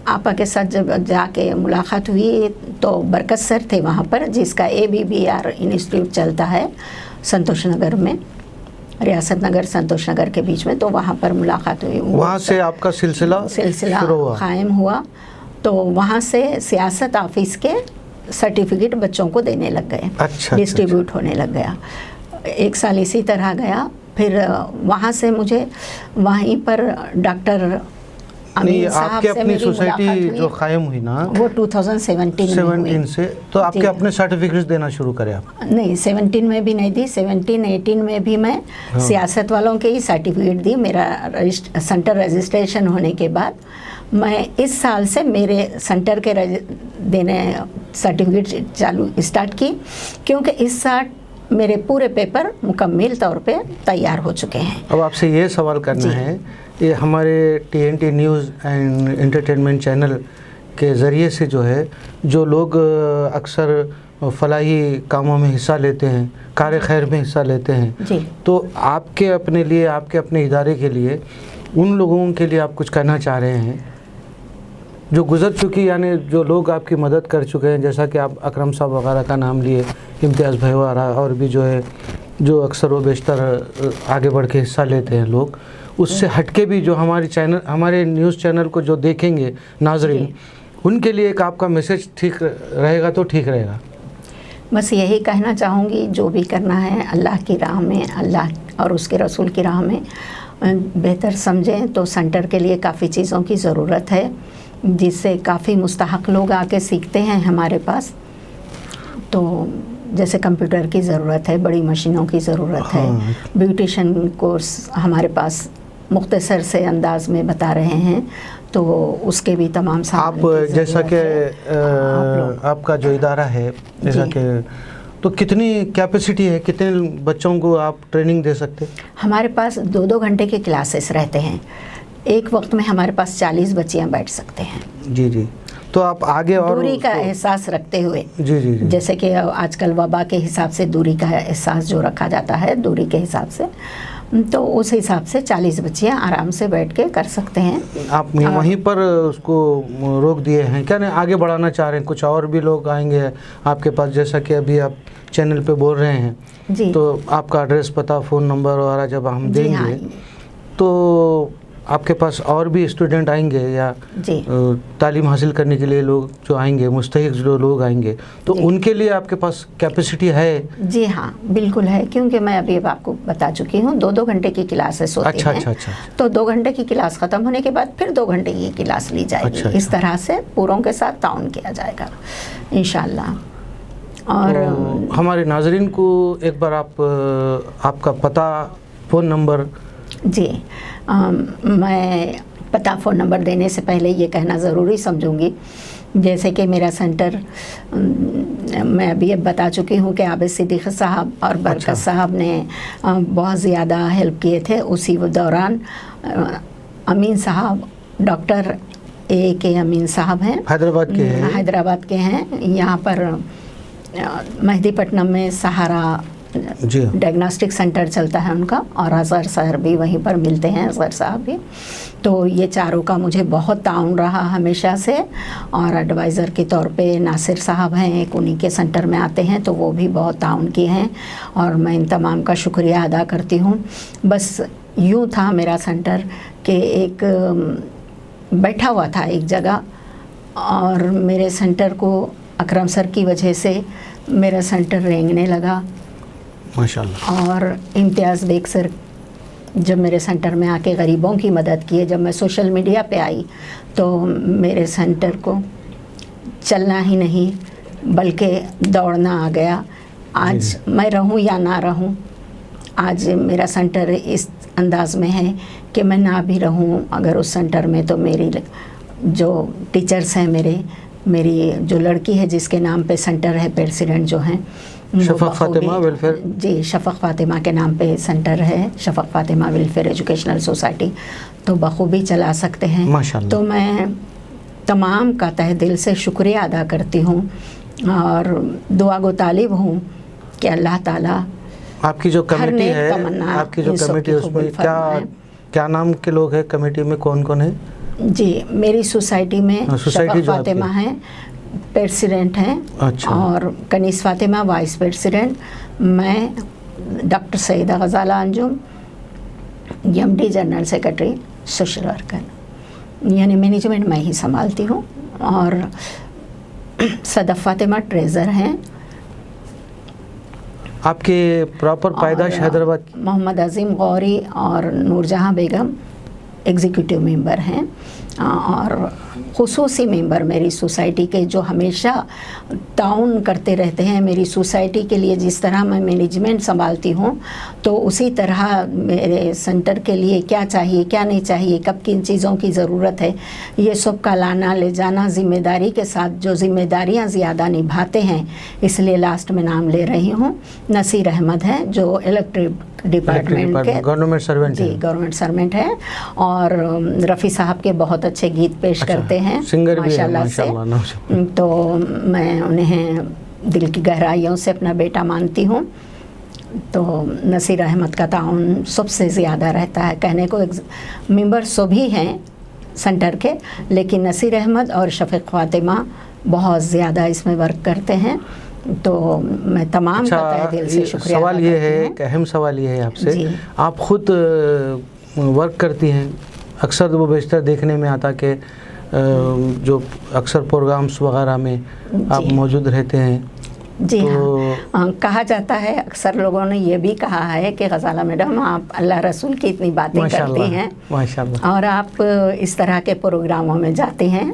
آپا کے ساتھ جب جا کے ملاقات ہوئی تو برکت سر تھے وہاں پر, جس کا ABBR انسٹیٹیوٹ چلتا ہے سنتوش نگر میں. ریاست نگر سنتوش نگر کے بیچ میں، تو وہاں پر ملاقات ہوئی. وہاں سے آپ کا سلسلہ شروع ہوا. قائم ہوا. تو وہاں سے سیاست آفس کے سرٹیفکیٹ بچوں کو دینے لگ گئے. اچھا. ڈسٹریبیوٹ ہونے لگ گیا. 1 سال اسی طرح گیا. پھر وہاں سے مجھے وہیں پر ڈاکٹر امین صاحب سے میری ملاقات ہوئی. جو قائم ہوئی نا وہ 2017 سے، تو آپ کے اپنے سرٹیفکیٹس دینا شروع کرے آپ؟ نہیں، 17 میں بھی نہیں دی. 17-18 میں بھی میں سیاست والوں کے ہی سرٹیفکیٹ دی. میرا سینٹر رجسٹریشن ہونے کے بعد میں اس سال سے میرے سینٹر کے دینے سرٹیفکیٹ چالو اسٹارٹ کی، کیونکہ اس سال میرے پورے پیپر مکمل طور پہ تیار ہو چکے ہیں. اب آپ سے یہ سوال کرنا ہے، یہ ہمارے TNT news and entertainment channel کے ذریعے سے جو ہے، جو لوگ اکثر فلاحی کاموں میں حصہ لیتے ہیں، کار خیر میں حصہ لیتے ہیں، جی، تو آپ کے اپنے لیے، آپ کے اپنے ادارے کے لیے، ان لوگوں کے لیے آپ کچھ کہنا چاہ رہے ہیں جو گزر چکی، یعنی جو لوگ آپ کی مدد کر چکے ہیں، جیسا کہ آپ اکرم صاحب وغیرہ کا نام لیے، امتیاز بھائی وغیرہ، اور بھی جو ہے جو اکثر و بیشتر آگے بڑھ کے حصہ لیتے ہیں لوگ، اس سے ہٹ کے بھی جو ہمارے نیوز چینل کو جو دیکھیں گے ناظرین، ان کے لیے ایک آپ کا میسج ٹھیک رہے گا تو ٹھیک رہے گا؟ بس یہی کہنا چاہوں گی، جو بھی کرنا ہے اللہ کی راہ میں، اللہ اور اس کے رسول کی راہ میں بہتر سمجھیں. تو سینٹر کے لیے کافی چیزوں کی ضرورت ہے، جس سے کافی مستحق لوگ آ کے سیکھتے ہیں ہمارے پاس. تو جیسے کمپیوٹر کی ضرورت ہے، بڑی مشینوں کی ضرورت ہے. بیوٹیشن کورس ہمارے پاس مختصر سے انداز میں بتا رہے ہیں، تو اس کے بھی تمام آپ جیسا کہ آپ کا جو ادارہ ہے، جیسا کہ تو کتنی کیپیسٹی ہے، کتنے بچوں کو آپ ٹریننگ دے سکتے؟ ہمارے پاس 2 گھنٹے کے کلاسز رہتے ہیں. ایک وقت میں ہمارے پاس 40 بچیاں بیٹھ سکتے ہیں. جی جی. تو آپ آگے اور دوری کا احساس رکھتے ہوئے، جی جی، جیسے کہ آج کل وبا کے حساب سے دوری کا احساس جو رکھا جاتا ہے، دوری کے حساب سے، تو اس حساب سے 40 بچیاں آرام سے بیٹھ کے کر سکتے ہیں. آپ وہیں پر اس کو روک دیے ہیں کیا؟ نہیں آگے بڑھانا چاہ رہے ہیں؟ کچھ اور بھی لوگ آئیں گے آپ کے پاس، جیسا کہ ابھی آپ چینل پہ بول رہے ہیں، جی، تو آپ کا ایڈریس، پتہ، فون نمبر وغیرہ جب ہم دیں گے تو آپ کے پاس اور بھی اسٹوڈنٹ آئیں گے، یا جی، تعلیم حاصل کرنے کے لیے لوگ جو آئیں گے، مستحق جو لوگ آئیں گے، تو ان کے لیے آپ کے پاس کیپیسٹی ہے؟ جی ہاں، بالکل ہے، کیونکہ میں ابھی آپ کو بتا چکی ہوں 2 گھنٹے کی کلاسز ہوتی ہیں. اچھا. تو 2 گھنٹے کی کلاس ختم ہونے کے بعد پھر 2 گھنٹے کی کلاس لی جائے گی. اس طرح سے پوروں کے ساتھ تعاون کیا جائے گا انشاءاللہ. اور ہمارے ناظرین کو ایک بار آپ کا پتہ، فون نمبر. جی، میں پتہ فون نمبر دینے سے پہلے یہ کہنا ضروری سمجھوں گی، جیسے کہ میرا سینٹر میں ابھی اب بتا چکی ہوں کہ عابد صدیقی صاحب اور برکت صاحب نے بہت زیادہ ہیلپ کیے تھے. اسی دوران امین صاحب، ڈاکٹر کے امین صاحب ہیں، حیدرآباد کے ہیں. یہاں پر مہدی پٹنم میں سہارا ڈائگنوسٹک سینٹر چلتا ہے ان کا، اور اظہر سر بھی وہیں پر ملتے ہیں، اظہر صاحب بھی. تو یہ چاروں کا مجھے بہت تعاون رہا ہمیشہ سے. اور ایڈوائزر کے طور پہ ناصر صاحب ہیں، ایک انہی کے سینٹر میں آتے ہیں، تو وہ بھی بہت تعاون کیے ہیں، اور میں ان تمام کا شکریہ ادا کرتی ہوں. بس یوں تھا میرا سینٹر کہ ایک بیٹھا ہوا تھا ایک جگہ، اور میرے سینٹر کو اکرم سر کی وجہ سے میرا سینٹر رینگنے لگا ماشاءاللہ. اور امتیاز بیگ سر جب میرے سینٹر میں آ کے غریبوں کی مدد کی ہے، جب میں سوشل میڈیا پہ آئی تو میرے سینٹر کو چلنا ہی نہیں بلکہ دوڑنا آ گیا. آج میں رہوں یا نہ رہوں، آج میرا سینٹر اس انداز میں ہے کہ میں نہ بھی رہوں اگر اس سینٹر میں، تو میری جو ٹیچرز ہیں، میری جو لڑکی ہے جس کے نام پہ سینٹر ہے، پریزیڈنٹ جو ہیں شفق فاطمہ ویلفیئر، جی شفق فاطمہ کے نام پہ سینٹر ہے، شفق فاطمہ ویلفیئر ایجوکیشنل سوسائٹی، تو بخوبی چلا سکتے ہیں ماشاءاللہ. تو میں تمام کا تہ دل سے شکریہ ادا کرتی ہوں، اور دعا گو طالب ہوں کہ اللہ تعالیٰ آپ کی جو کمیٹی ہے، آپ کی جو کمیٹی اس میں کیا نام کے لوگ ہیں کمیٹی میں، کون کون ہیں؟ جی، میری سوسائٹی میں شفق فاطمہ ہیں، پریزیڈنٹ ہیں، اور کنیز فاطمہ وائس پریزیڈنٹ، میں ڈاکٹر سعیدہ غزالہ انجم، MD general secretary social worker, यानी मैनेजमेंट मैं ही संभालती हूँ। और सदफ फातिमा ट्रेजर हैं। आपके प्रॉपर पैदाइश हैदराबाद की? मोहम्मद अजीम गौरी और नूरजहाँ बेगम एग्जीक्यूटिव मेंबर हैं, और खुसूसी मेंबर मेरी सोसाइटी के जो हमेशा ताउन करते रहते हैं मेरी सोसाइटी के लिए। जिस तरह मैं मैनेजमेंट संभालती हूँ तो उसी तरह मेरे सेंटर के लिए क्या चाहिए क्या नहीं चाहिए, कब किन चीज़ों की ज़रूरत है, ये सब का लाना ले जाना ज़िम्मेदारी के साथ, जो ज़िम्मेदारियाँ ज़्यादा निभाते हैं। इसलिए लास्ट में नाम ले रही हूँ, नसीर अहमद हैं जो इलेक्ट्रिक डिपार्टमेंट के गवर्नमेंट सर्वेंट जी गवर्नमेंट सर्वेंट है, और रफ़ी साहब के बहुत अच्छे गीत पेश करते हैं सिंगर भी है माशाल्लाह से। तो मैं उन्हें दिल की गहराइयों से अपना बेटा मानती हूँ। तो नसीर अहमद का ताउन सबसे ज़्यादा रहता है, कहने को मेंबर सभी हैं सेंटर के, लेकिन नसीर अहमद और शफीक फातिमा बहुत ज़्यादा इसमें वर्क करते हैं। तो मैं तमाम का तहे दिल से शुक्रिया। सवाल ये है, एक अहम सवाल ये है आपसे, आप खुद वर्क करती हैं, अक्सर वो बेशतर देखने में आता कि जो अक्सर प्रोग्राम्स वगैरह में आप मौजूद रहते हैं। जी हाँ, कहा जाता है, अक्सर लोगों ने ये भी कहा है कि ग़ज़ाला मैडम आप अल्लाह रसूल की इतनी बातें करती हैं माशाल्लाह, और आप इस तरह के प्रोग्रामों में जाती हैं।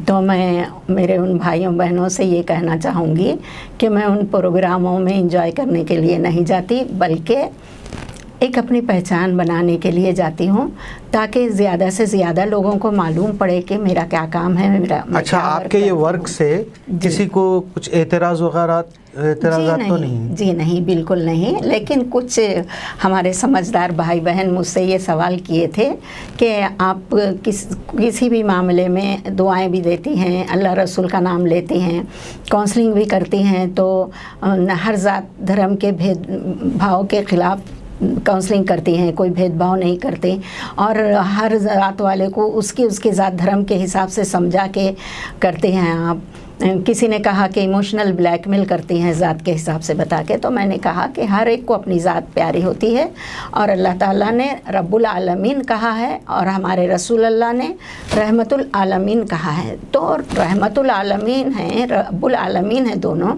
तो मैं मेरे उन भाइयों बहनों से ये कहना चाहूँगी कि मैं उन प्रोग्रामों में एंजॉय करने के लिए नहीं जाती, बल्कि एक अपनी पहचान बनाने के लिए जाती हूँ, ताकि ज़्यादा से ज़्यादा लोगों को मालूम पड़े कि मेरा क्या काम है, मेरा अच्छा आपके ये वर्क से किसी को कुछ एतराज़ वगैरह तो नहीं? जी नहीं, बिल्कुल नहीं। लेकिन कुछ हमारे समझदार भाई बहन मुझसे ये सवाल किए थे कि आप किसी भी मामले में दुआएं भी देती हैं, अल्लाह रसूल का नाम लेती हैं, काउंसलिंग भी करती हैं, तो हर ज़ात धर्म के भेदभाव के ख़िलाफ़ काउंसलिंग करती हैं, कोई भेदभाव नहीं करते, और हर ज़ात वाले को उसके ज़ात धर्म के हिसाब से समझा के करते हैं आप। किसी ने कहा कि इमोशनल ब्लैकमेल करती हैं ज़ात के हिसाब से बता के, तो मैंने कहा कि हर एक को अपनी ज़ात प्यारी होती है, और अल्लाह ताला ने रब्बुल आलमीन कहा है, और हमारे रसूल अल्लाह ने रहमतुल आलमीन कहा है। तो रहमतुल आलमीन है, रब्बुल आलमीन है दोनों,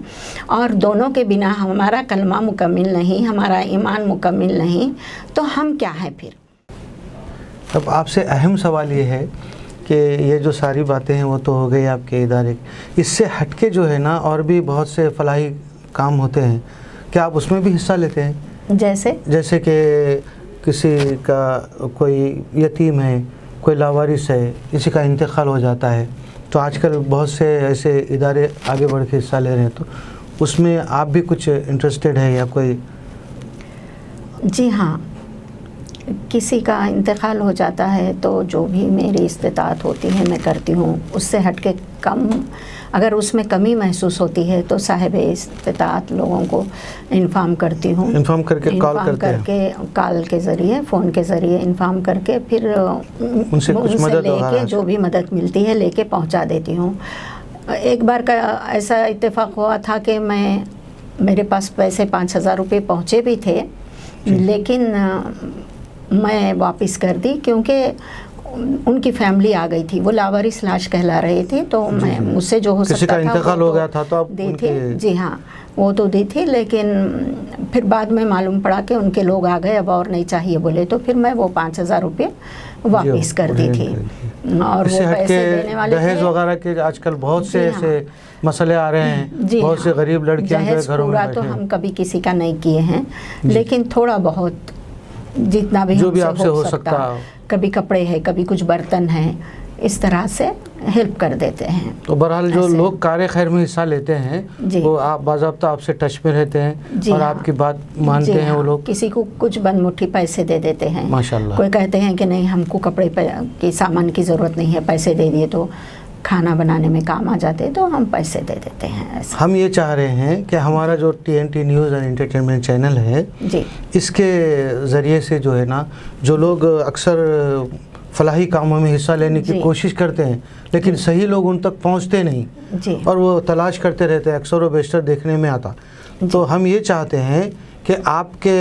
और दोनों के बिना हमारा कलमा मुकम्मिल नहीं, हमारा ईमान मुकम्मिल नहीं, तो हम क्या हैं फिर। अब आपसे अहम सवाल ये है कि ये जो सारी बातें हैं वो तो हो गई आपके इदारे, इससे हटके जो है ना और भी बहुत से फलाही काम होते हैं, क्या आप उसमें भी हिस्सा लेते हैं? जैसे कि किसी का कोई यतीम है, कोई लावारिस है, किसी का इंतकाल हो जाता है, तो आजकल बहुत से ऐसे इदारे आगे बढ़ के हिस्सा ले रहे हैं, तो उसमें आप भी कुछ इंटरेस्टेड है या कोई? जी हाँ, किसी का इंतकाल हो जाता है तो जो भी मेरी इस्तिताअत होती है मैं करती हूँ। उससे हट के कम अगर उसमें कमी महसूस होती है तो साहिब इस्तिताअत लोगों को इन्फॉर्म करती हूँ, इन्फॉर्म करके कॉल के ज़रिए, फ़ोन के ज़रिए इन्फॉर्म करके फिर उनसे लेके जो भी मदद मिलती है लेके पहुँचा देती हूँ। एक बार का ऐसा इत्तेफाक हुआ था कि मेरे पास पैसे 5,000 रुपये पहुँचे भी थे, लेकिन मैं वापस कर दी क्योंकि उनकी फैमिली आ गई थी, वो लावारिस लाश कहला रहे थे, तो मैं मुझसे जो हो सकता था इंतकाल हो गया था तो आप दी थी। जी हाँ, वो तो दी थी, लेकिन फिर बाद में मालूम पड़ा कि उनके लोग आ गए, अब और नहीं चाहिए बोले, तो फिर मैं वो 5,000 रुपये वापस कर दी थी। और वो पैसे देने वाले दहेज वगैरह के आजकल बहुत से ऐसे मसले आ रहे हैं, बहुत से गरीब लड़कियां घरों में बैठे। तो हम कभी किसी का नहीं किए हैं, लेकिन थोड़ा बहुत जितना भी जो भी आपसे हो सकता, कभी कपड़े हैं, कभी कुछ बर्तन हैं, इस तरह से हेल्प कर देते हैं। तो बहरहाल जो लोग कार्य खैर में हिस्सा लेते हैं वो आप बाज़ाब्ता आपसे टच में रहते हैं और आपकी बात मानते हैं। वो लोग किसी को कुछ बंद-मुट्ठी पैसे दे देते हैं माशाल्लाह। कोई कहते हैं कि नहीं हमको कपड़े के सामान की ज़रूरत नहीं है, पैसे दे दिए तो खाना बनाने में काम आ जाते, तो हम पैसे दे देते हैं। हम ये चाह रहे हैं कि हमारा जो TNT news and entertainment channel है जी, इसके ज़रिए से जो है ना, जो लोग अक्सर फलाही कामों में हिस्सा लेने की कोशिश करते हैं लेकिन सही लोग उन तक पहुंचते नहीं जी, और वो तलाश करते रहते हैं, अक्सर व बेशतर देखने में आता। तो हम ये चाहते हैं कि आपके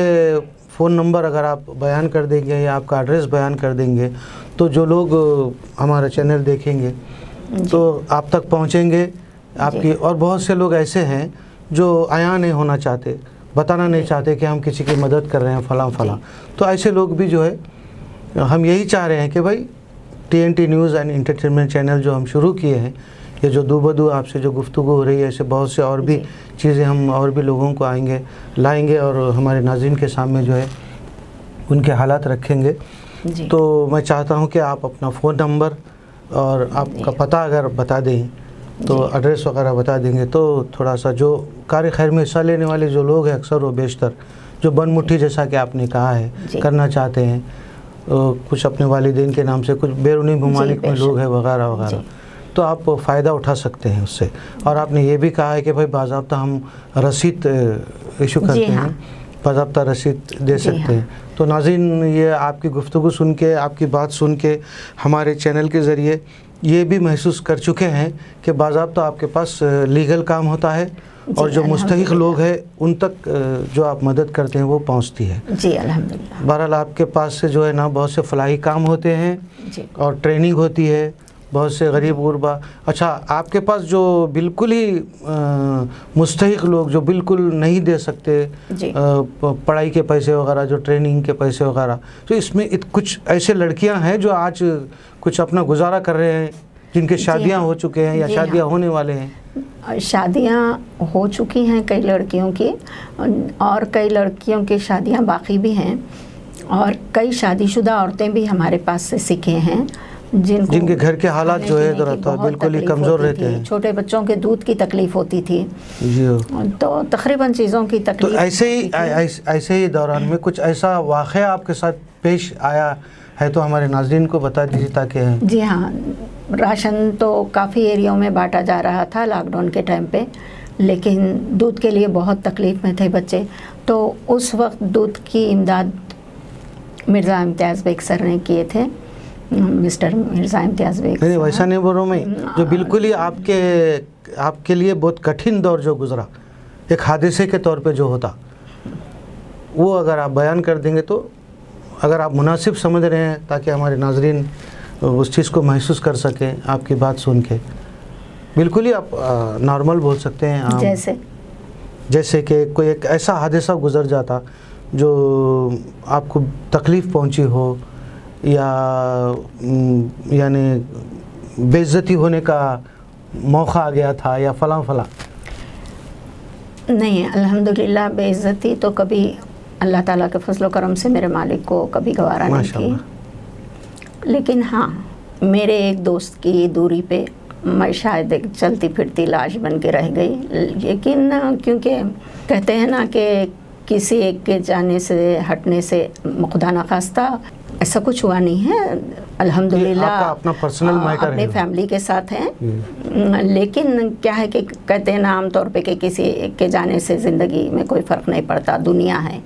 फ़ोन نمبر اگر آپ بیان کر دیں گے یا آپ کا ایڈریس بیان کر دیں گے تو جو لوگ ہمارا چینل دیکھیں گے تو آپ تک پہنچیں گے آپ کی. اور بہت سے لوگ ایسے ہیں جو عیاں نہیں ہونا چاہتے, بتانا نہیں چاہتے کہ ہم کسی کی مدد کر رہے ہیں فلاں فلاں. تو ایسے لوگ بھی جو ہے ہم یہی چاہ رہے ہیں کہ بھائی TNT news and entertainment channel جو ہم شروع کیے ہیں, یہ جو دو بدو آپ سے جو گفتگو ہو رہی ہے, ایسے بہت سے اور بھی چیزیں ہم اور بھی لوگوں کو لائیں گے اور ہمارے ناظرین کے سامنے جو ہے ان کے حالات رکھیں گے. تو میں چاہتا ہوں کہ آپ اپنا فون نمبر اور آپ کا پتہ اگر بتا دیں تو ایڈریس وغیرہ بتا دیں گے تو تھوڑا سا جو کار خیر میں حصہ لینے والے جو لوگ ہیں اکثر و بیشتر جو بن مٹھی جیسا کہ آپ نے کہا ہے کرنا چاہتے ہیں, کچھ اپنے والدین کے نام سے, کچھ بیرونی ممالک میں لوگ ہیں وغیرہ وغیرہ, تو آپ فائدہ اٹھا سکتے ہیں اس سے. اور آپ نے یہ بھی کہا ہے کہ بھائی باضابطہ ہم رسید ایشو کرتے ہیں, باضابطہ رسید دے سکتے ہیں. تو ناظرین یہ آپ کی گفتگو سن کے, آپ کی بات سن کے ہمارے چینل کے ذریعے یہ بھی محسوس کر چکے ہیں کہ باضابطہ آپ کے پاس لیگل کام ہوتا ہے اور جو مستحق لوگ ہیں ان تک جو آپ مدد کرتے ہیں وہ پہنچتی ہے. جی الحمدللہ. بہرحال آپ کے پاس سے جو ہے نا بہت سے فلاحی کام ہوتے ہیں اور ٹریننگ ہوتی ہے بہت سے غریب غربا. اچھا, آپ کے پاس جو بالکل ہی مستحق لوگ جو بالکل نہیں دے سکتے پڑھائی کے پیسے وغیرہ, جو ٹریننگ کے پیسے وغیرہ, تو اس میں کچھ ایسے لڑکیاں ہیں جو آج کچھ اپنا گزارا کر رہے ہیں جن کے شادیاں ہو چکے ہیں یا شادیاں ہونے والے ہیں. شادیاں ہو چکی ہیں کئی لڑکیوں کی, اور کئی لڑکیوں کی شادیاں باقی بھی ہیں, اور کئی شادی شدہ عورتیں بھی ہمارے پاس سے سیکھے ہیں جن کے گھر کے حالات جو ہے بالکل ہی کمزور رہتے ہیں. چھوٹے بچوں کے دودھ کی تکلیف ہوتی تھی تو تقریباً چیزوں کی تکلیف. تو ایسے ہی دوران میں کچھ ایسا واقعہ آپ کے ساتھ پیش آیا ہے تو ہمارے ناظرین کو بتا دیجیے تاکہ. جی ہاں, راشن تو کافی ایریوں میں بانٹا جا رہا تھا لاک ڈاؤن کے ٹائم پہ, لیکن دودھ کے لیے بہت تکلیف میں تھے بچے. تو اس وقت دودھ کی امداد مرزا امتیاز بیگ سر نے کیے تھے, مسٹر مرزا امتیاز بیگ. نہیں ویسا نہیں بول رہا ہوں میں, جو بالکل ہی آپ کے لیے بہت کٹھن دور جو گزرا ایک حادثے کے طور پہ جو ہوتا, وہ اگر آپ بیان کر دیں گے تو اگر آپ مناسب سمجھ رہے ہیں تاکہ ہمارے ناظرین اس چیز کو محسوس کر سکیں آپ کی بات سن کے. بالکل ہی آپ نارمل بول سکتے ہیں, جیسے کہ کوئی ایک ایسا حادثہ گزر جاتا جو آپ کو تکلیف پہنچی ہو یا یعنی بے عزتی ہونے کا موقع آ گیا تھا یا فلاں فلاں. نہیں الحمدللہ بے عزتی تو کبھی اللہ تعالیٰ کے فضل و کرم سے میرے مالک کو کبھی گوارا نہیں کی. لیکن ہاں میرے ایک دوست کی دوری پہ میں شاید ایک چلتی پھرتی لاش بن کے رہ گئی. لیکن کیونکہ کہتے ہیں نا کہ کسی ایک کے جانے سے ہٹنے سے خدا نخواستہ ایسا کچھ ہوا نہیں ہے, الحمدللہ اپنا پرسنل میٹر اپنے فیملی کے ساتھ ہیں. لیکن کیا ہے کہ کہتے ہیں نا عام طور پہ کہ کسی ایک کے جانے سے زندگی میں کوئی فرق نہیں پڑتا, دنیا ہے,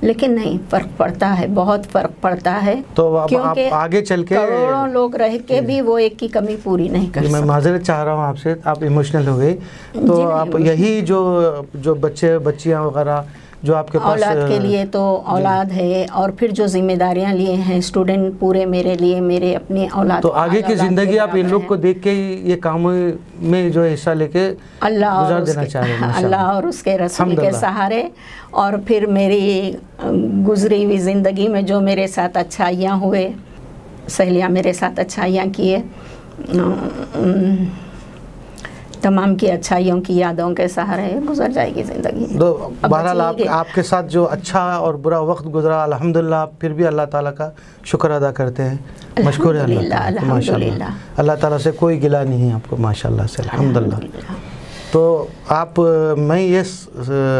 لیکن نہیں فرق پڑتا ہے, بہت فرق پڑتا ہے. تو کیونکہ آگے چل کے کروڑوں لوگ رہ کے بھی وہ ایک کی کمی پوری نہیں کر سکتے. میں معذرت چاہ رہا ہوں آپ سے, آپ ایموشنل ہو گئی. تو آپ یہی جو بچے بچیاں وغیرہ جو آپ کے پاس اولاد کے لیے تو اولاد ہے, اور پھر جو ذمہ داریاں لیے ہیں اسٹوڈنٹ پورے میرے لیے, میرے اپنی اولاد, تو آگے کی زندگی آپ ان لوگ کو دیکھ کے یہ کاموں میں جو حصہ لے کے گزار دینا چاہ رہے ہیں. اللہ اور اس کے رسول کے سہارے, اور پھر میری گزری ہوئی زندگی میں جو میرے ساتھ اچھائیاں ہوئے, سہیلیاں میرے ساتھ اچھائیاں کیے, تمام کی اچھائیوں کی یادوں کے سہارے گزر جائے گی زندگی. تو بہرحال آپ کے ساتھ جو اچھا اور برا وقت گزرا الحمدللہ, پھر بھی اللہ تعالیٰ کا شکر ادا کرتے ہیں. مشکور ہے اللہ الحمدللہ. اللہ تعالیٰ سے کوئی گلہ نہیں ہے آپ کو ماشاءاللہ سے, الحمدللہ. تو میں یہ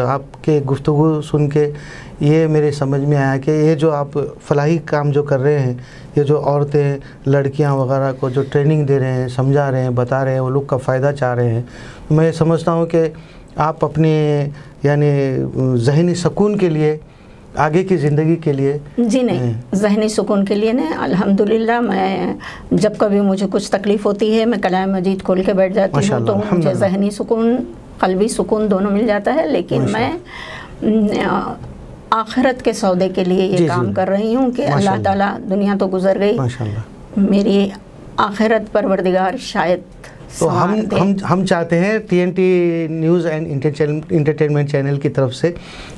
آپ کے گفتگو سن کے یہ میرے سمجھ میں آیا کہ یہ جو آپ فلاحی کام جو کر رہے ہیں, یہ جو عورتیں لڑکیاں وغیرہ کو جو ٹریننگ دے رہے ہیں, سمجھا رہے ہیں, بتا رہے ہیں, وہ لوگ کا فائدہ چاہ رہے ہیں, میں سمجھتا ہوں کہ آپ اپنے یعنی ذہنی سکون کے لیے, آگے کی زندگی کے لیے. جی نہیں, ذہنی سکون کے لیے نہیں, الحمدللہ میں جب کبھی مجھے کچھ تکلیف ہوتی ہے میں کلام مجید کھول کے بیٹھ جاتی ہوں, تو مجھے ذہنی سکون قلبی سکون دونوں مل جاتا ہے. لیکن میں आखिरत के सौदे के लिए ये जी, काम जी। कर रही हूँ कि अल्लाह माशाअल्लाह। ताला, दुनिया तो गुजर गई, माशाअल्लाह। मेरी आखिरत परवरदिगार शायद तो संवार दे। हम चाहते हैं TNT news and entertainment channel की तरफ से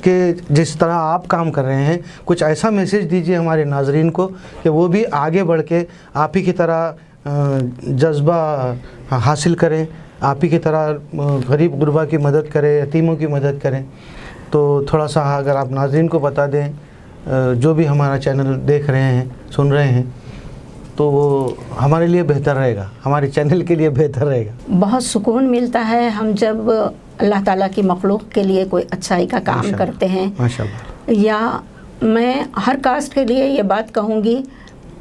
कि जिस तरह आप काम कर रहे हैं, कुछ ऐसा मैसेज दीजिए हमारे नाजरीन को कि वो भी आगे बढ़ के आप ही की तरह जज्बा हासिल करें, आप ही की तरह गरीब गुरबा की मदद करें, यतीमों की मदद करें। तो थोड़ा सा अगर आप नाजरीन को बता दें जो भी हमारा चैनल देख रहे हैं, सुन रहे हैं, तो वो हमारे लिए बेहतर रहेगा, हमारे चैनल के लिए बेहतर रहेगा। बहुत सुकून मिलता है हम जब अल्लाह ताला की मखलूक के लिए कोई अच्छाई का काम माशाअल्लाह। करते हैं। माशाअल्लाह। या मैं हर कास्ट के लिए ये बात कहूँगी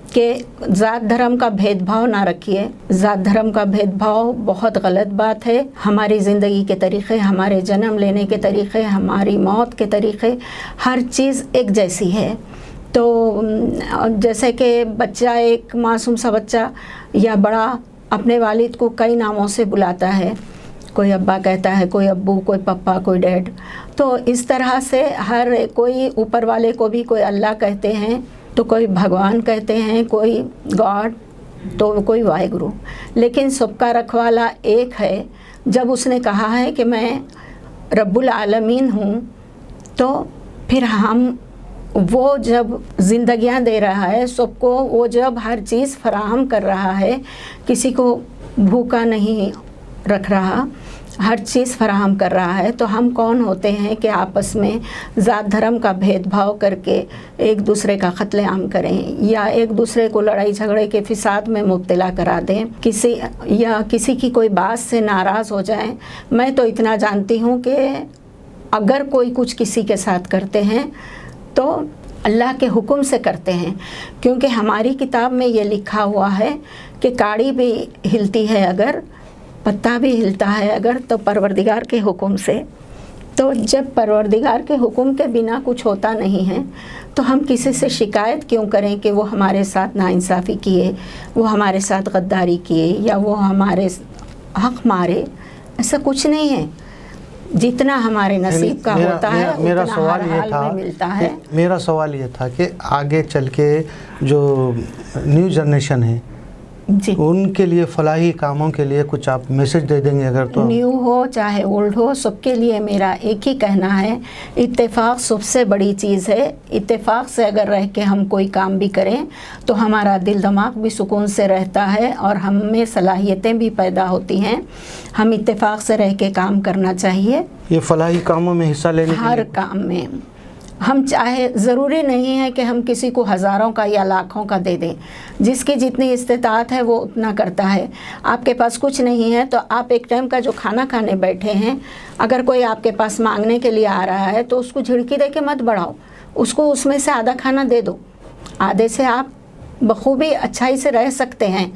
कि ज़ात धर्म का भेदभाव ना रखिए। ज़ात धर्म का भेदभाव बहुत गलत बात है। हमारी ज़िंदगी के तरीक़े, हमारे जन्म लेने के तरीक़े, हमारी मौत के तरीक़े, हर चीज़ एक जैसी है। तो जैसे कि बच्चा, एक मासूम सा बच्चा या बड़ा अपने वालिद को कई नामों से बुलाता है, कोई अब्बा कहता है, कोई अब्बू, कोई पप्पा, कोई डैड। तो इस तरह से हर कोई ऊपर वाले को भी कोई अल्लाह कहते हैं, तो कोई भगवान कहते हैं, कोई गॉड, तो कोई वाहिगुरु। लेकिन सबका रखवाला एक है। जब उसने कहा है कि मैं रब्बुल आलमीन हूँ, तो फिर हम वो जब ज़िंदगियाँ दे रहा है सबको, वो जब हर चीज़ फराहम कर रहा है, किसी को भूखा नहीं रख रहा, हर चीज़ फराहम कर रहा है, तो हम कौन होते हैं कि आपस में ज़ात धर्म का भेदभाव करके एक दूसरे का कत्लेआम करें या एक दूसरे को लड़ाई झगड़े के फिसाद में मुब्तला करा दें, किसी की कोई बात से नाराज़ हो जाएं। मैं तो इतना जानती हूँ कि अगर कोई कुछ किसी के साथ करते हैं तो अल्लाह के हुक्म से करते हैं, क्योंकि हमारी किताब में ये लिखा हुआ है कि काड़ी भी हिलती है अगर, पत्ता भी हिलता है अगर, तो परवरदिगार के हुक्म से। तो जब परवरदिगार के हुक्म के बिना कुछ होता नहीं है, तो हम किसी से शिकायत क्यों करें कि वो हमारे साथ नाइंसाफ़ी किए, वो हमारे साथ गद्दारी किए या वो हमारे हक़ मारे। ऐसा कुछ नहीं है। जितना हमारे नसीब का होता है मेरा उतना सवाल हर ये हाल था में मिलता है। मेरा सवाल ये था कि आगे चल के जो न्यू जनरेशन है जी, उनके लिए फलाही कामों के लिए कुछ आप मैसेज दे देंगे अगर तो? न्यू हो चाहे ओल्ड हो, सबके लिए मेरा एक ही कहना है, इत्तेफाक सबसे बड़ी चीज़ है। इत्तेफाक से अगर रह के हम कोई काम भी करें तो हमारा दिल दिमाग भी सुकून से रहता है और हम में सलाहियतें भी पैदा होती हैं। हम इत्तेफाक से रह के काम करना चाहिए। ये फलाही कामों में हिस्सा लेने के हर लिए काम में हम चाहे, ज़रूरी नहीं है कि हम किसी को हज़ारों का या लाखों का दे दें। जिसकी जितनी इस्तेताअत है वो उतना करता है। आपके पास कुछ नहीं है तो आप एक टाइम का जो खाना खाने बैठे हैं, अगर कोई आपके पास मांगने के लिए आ रहा है तो उसको झिड़की दे के मत बढ़ाओ, उसको उसमें से आधा खाना दे दो। आधे से आप बखूबी अच्छाई से रह सकते हैं,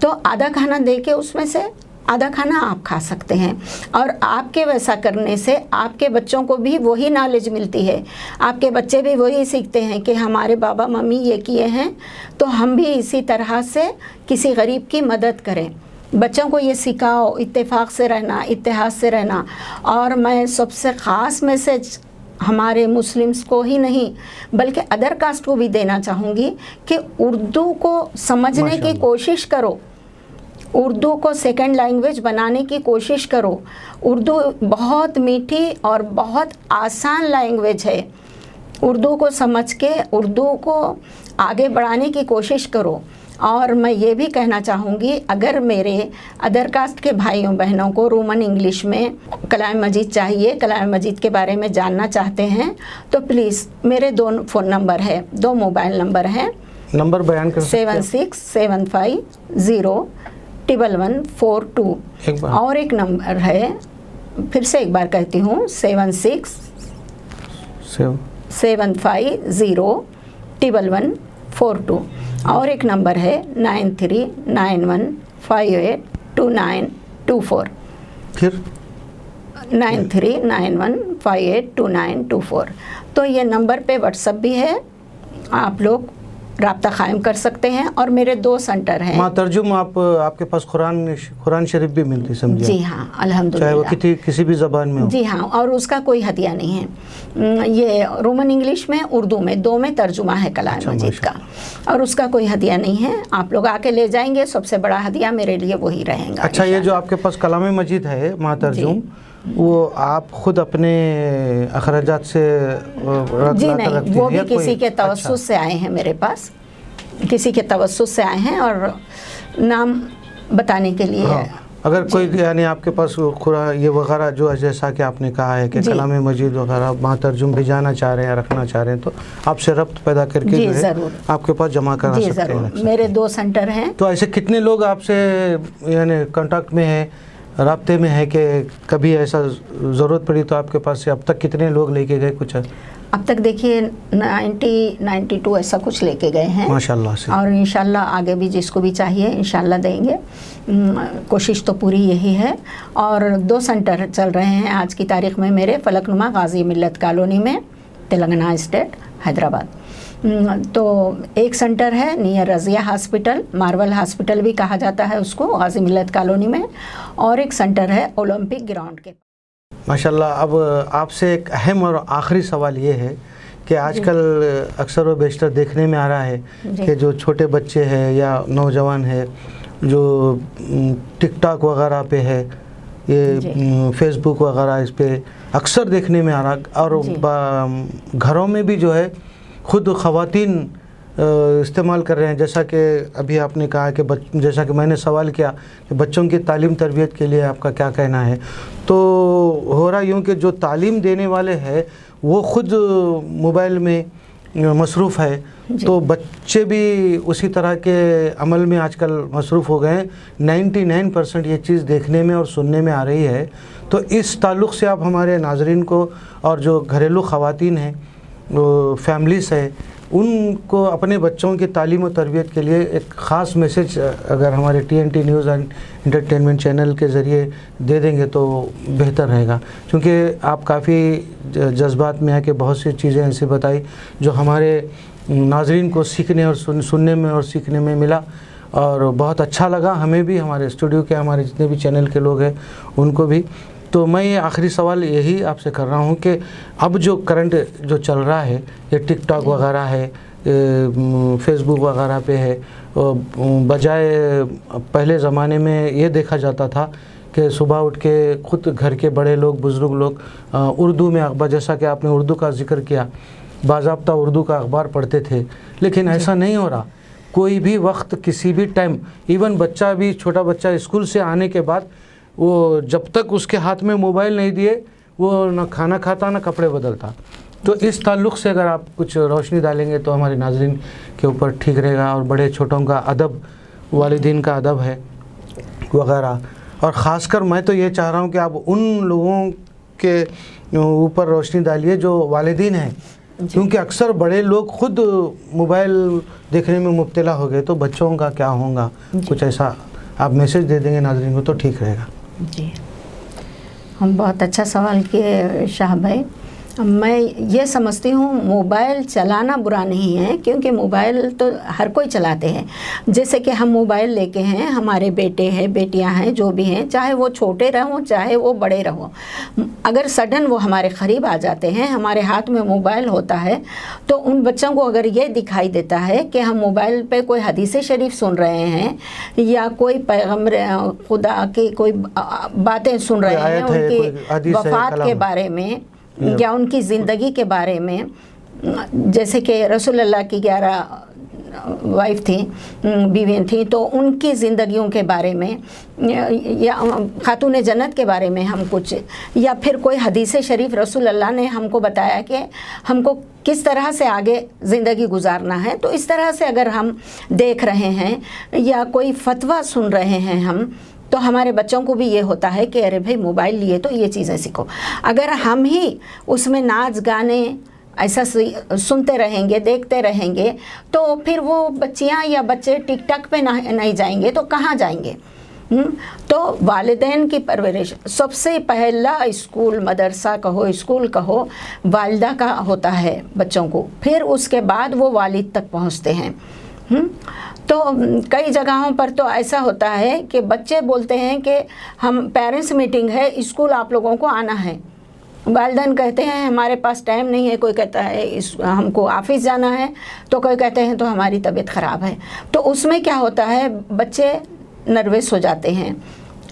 तो आधा खाना दे के उसमें से आधा खाना आप खा सकते हैं। और आपके वैसा करने से आपके बच्चों को भी वही नॉलेज मिलती है, आपके बच्चे भी वही सीखते हैं कि हमारे बाबा मम्मी ये किए हैं तो हम भी इसी तरह से किसी गरीब की मदद करें। बच्चों को ये सिखाओ इत्तेफाक से रहना, इत्तेहाद से रहना। और मैं सबसे ख़ास मैसेज हमारे मुस्लिम्स को ही नहीं बल्कि अदर कास्ट को भी देना चाहूँगी कि उर्दू को समझने की कोशिश करो, उर्दू को सेकंड लैंग्वेज बनाने की कोशिश करो। उर्दू बहुत मीठी और बहुत आसान लैंग्वेज है। उर्दू को समझ के उर्दू को आगे बढ़ाने की कोशिश करो। और मैं ये भी कहना चाहूँगी, अगर मेरे अदर कास्ट के भाइयों बहनों को रोमन इंग्लिश में कलाम मजीद चाहिए, कलाम मजीद के बारे में जानना चाहते हैं, तो प्लीज़ मेरे 2 फ़ोन नंबर है, 2 मोबाइल नंबर हैं। नंबर बयान कर सकते हैं? 7675011142। एक बार और एक नंबर है, फिर से एक बार कहती हूँ, 7675011142। और एक नंबर है 9391582924। फिर 9391582924। तो ये नंबर पे व्हाट्सएप भी है, आप लोग रब्ता कायम कर सकते हैं। और मेरे 2 सेंटर हैं। माँ तर्जुम आपके पास कुरान शरीफ भी मिलती समझिए? जी हाँ, अल्हम्दुलिल्लाह। चाहे वो किसी भी ज़बान में हो? जी हाँ, और उसका कोई हदिया नहीं है। ये रोमन इंग्लिश में, उर्दू में, 2 में तर्जुमा है कलाम मजीद का, और उसका कोई हदिया नहीं है। आप लोग आके ले जाएंगे, सबसे बड़ा हदिया मेरे लिए वही रहेगा। अच्छा, ये जो आपके पास कलाम मजीद है माँ तर्जुम, वो आप खुद अपने अखराजात से जी नहीं, वो भी किसी के तवस्सुस से आए हैं मेरे पास, किसी के तवस्सुस से आए हैं, और नाम बताने के लिए। हाँ, अगर कोई यानी आपके पास ये वगैरह जो जैसा कि आपने कहा है कि कलाम मजीद वगैरह माँ तर्जुम भिजाना चाह रहे हैं, रखना चाह रहे हैं, तो आपसे रब्त पैदा करके जो है आपके पास जमा करा सकते हैं। मेरे 2 सेंटर हैं। तो ऐसे कितने लोग आपसे यानी कांटेक्ट में हैं, राब्ते में है, कि कभी ऐसा ज़रूरत पड़ी तो आपके पास से अब तक कितने लोग लेके गए कुछ? अब तक देखिए 92 ऐसा कुछ लेके गए हैं माशाल्लाह से, और इंशाल्लाह आगे भी जिसको भी चाहिए इंशाल्लाह देंगे। कोशिश तो पूरी यही है। और 2 सेंटर चल रहे हैं आज की तारीख़ में मेरे, फलकनुमा गाजी मिल्लत कॉलोनी में, तेलंगाना स्टेट, हैदराबाद। तो एक सेंटर है near Razia hospital, Marvel hospital भी कहा जाता है उसको, गाजी मिल्लत कॉलोनी में, और एक सेंटर है ओलंपिक ग्राउंड के। माशाल्लाह। अब आपसे एक अहम और आखिरी सवाल ये है कि आजकल अक्सर व बेशतर देखने में आ रहा है कि जो छोटे बच्चे हैं या नौजवान है जो टिकटॉक वगैरह पे है, ये फेसबुक वगैरह इस पे अक्सर देखने में आ रहा, और घरों में भी जो है खुद ख़वातीन इस्तेमाल कर रहे हैं। जैसा कि अभी आपने कहा कि जैसा कि मैंने सवाल किया कि बच्चों की तालीम तरबियत के लिए आपका क्या कहना है, तो हो रहा यूँ कि जो तालीम देने वाले हैं वो ख़ुद मोबाइल में मसरूफ़ है, तो बच्चे भी उसी तरह के अमल में आजकल मसरूफ़ हो गए हैं। 99% ये चीज़ देखने में और सुनने में आ रही है। तो इस ताल्लुक़ से आप हमारे नाज़रीन को और जो घरेलू ख़वातीन हैं, फैमिलीज़ है, उनको अपने बच्चों की तालीम और तरबियत के लिए एक ख़ास मैसेज अगर हमारे TNT news and entertainment channel के ज़रिए दे देंगे तो बेहतर रहेगा, क्योंकि आप काफ़ी जज्बात में आके बहुत सी चीज़ें ऐसी बताई जो हमारे नाज़रीन को सीखने और सुनने में और सीखने में मिला, और बहुत अच्छा लगा हमें भी, हमारे स्टूडियो के हमारे जितने भी चैनल के लोग हैं उनको भी। तो मैं ये आखिरी सवाल यही आपसे कर रहा हूँ कि अब जो करंट जो चल रहा है, ये टिकटॉक वगैरह है, फेसबुक वगैरह पे है, बजाय पहले ज़माने में ये देखा जाता था कि सुबह उठ के ख़ुद घर के बड़े लोग, बुज़ुर्ग लोग उर्दू में अखबार, जैसा कि आपने उर्दू का ज़िक्र किया, बाज़ाब्ता उर्दू का अखबार पढ़ते थे, लेकिन ऐसा नहीं हो रहा। कोई भी वक्त, किसी भी टाइम, इवन बच्चा भी, छोटा बच्चा स्कूल से आने के बाद वो जब तक उसके हाथ में मोबाइल नहीं दिए वो ना खाना खाता ना कपड़े बदलता। तो इस ताल्लुक़ से अगर आप कुछ रोशनी डालेंगे तो हमारे नाज़रीन के ऊपर ठीक रहेगा, और बड़े छोटों का अदब, वालिदीन का अदब है वगैरह। और ख़ासकर मैं तो ये चाह रहा हूँ कि आप उन लोगों के ऊपर रोशनी डालिए जो वालिदीन हैं, क्योंकि अक्सर बड़े लोग खुद मोबाइल देखने में मुब्तला हो गए, तो बच्चों का क्या होगा? कुछ ऐसा आप मैसेज दे देंगे नाज़रीन को तो ठीक रहेगा। जी, हम बहुत अच्छा सवाल किए शाह भाई। मैं ये समझती हूँ मोबाइल चलाना बुरा नहीं है, क्योंकि मोबाइल तो हर कोई चलाते हैं। जैसे कि हम मोबाइल लेके हैं, हमारे बेटे हैं, बेटियां हैं, जो भी हैं, चाहे वो छोटे रहों चाहे वो बड़े रहों, अगर सडन वो हमारे क़रीब आ जाते हैं, हमारे हाथ में मोबाइल होता है, तो उन बच्चों को अगर ये दिखाई देता है कि हम मोबाइल पे कोई हदीस शरीफ सुन रहे हैं या कोई पैगम्बर खुदा की कोई बातें सुन रहे हैं, उनकी वफ़ात के बारे में या उनकी ज़िंदगी के बारे में, जैसे कि रसूलुल्लाह की 11 वाइफ थी, बीवियाँ थी, तो उनकी ज़िंदगियों के बारे में या खातून जन्नत के बारे में हम कुछ, या फिर कोई हदीस शरीफ रसूलुल्लाह ने हमको बताया कि हमको किस तरह से आगे ज़िंदगी गुजारना है, तो इस तरह से अगर हम देख रहे हैं या कोई फतवा सुन रहे हैं हम, तो हमारे बच्चों को भी ये होता है कि अरे भाई मोबाइल लिए तो ये चीज़ें सीखो। अगर हम ही उसमें नाच गाने ऐसा सुनते रहेंगे, देखते रहेंगे, तो फिर वो बच्चियां या बच्चे टिकटॉक पे नहीं जाएंगे तो कहाँ जाएंगे? تو والدین کی پرورش سب سے پہلا اسکول مدرسہ کہو اسکول کہو والدہ کا ہوتا ہے بچوں کو، پھر اس کے بعد وہ والد تک پہنچتے ہیں۔ تو کئی جگہوں پر تو ایسا ہوتا ہے کہ بچے بولتے ہیں کہ ہم پیرنٹس میٹنگ ہے، اسکول آپ لوگوں کو آنا ہے، والدین کہتے ہیں ہمارے پاس ٹائم نہیں ہے، کوئی کہتا ہے ہم کو آفس جانا ہے، تو کوئی کہتے ہیں تو ہماری طبیعت خراب ہے۔ تو اس میں کیا ہوتا ہے، بچے نروس ہو جاتے ہیں،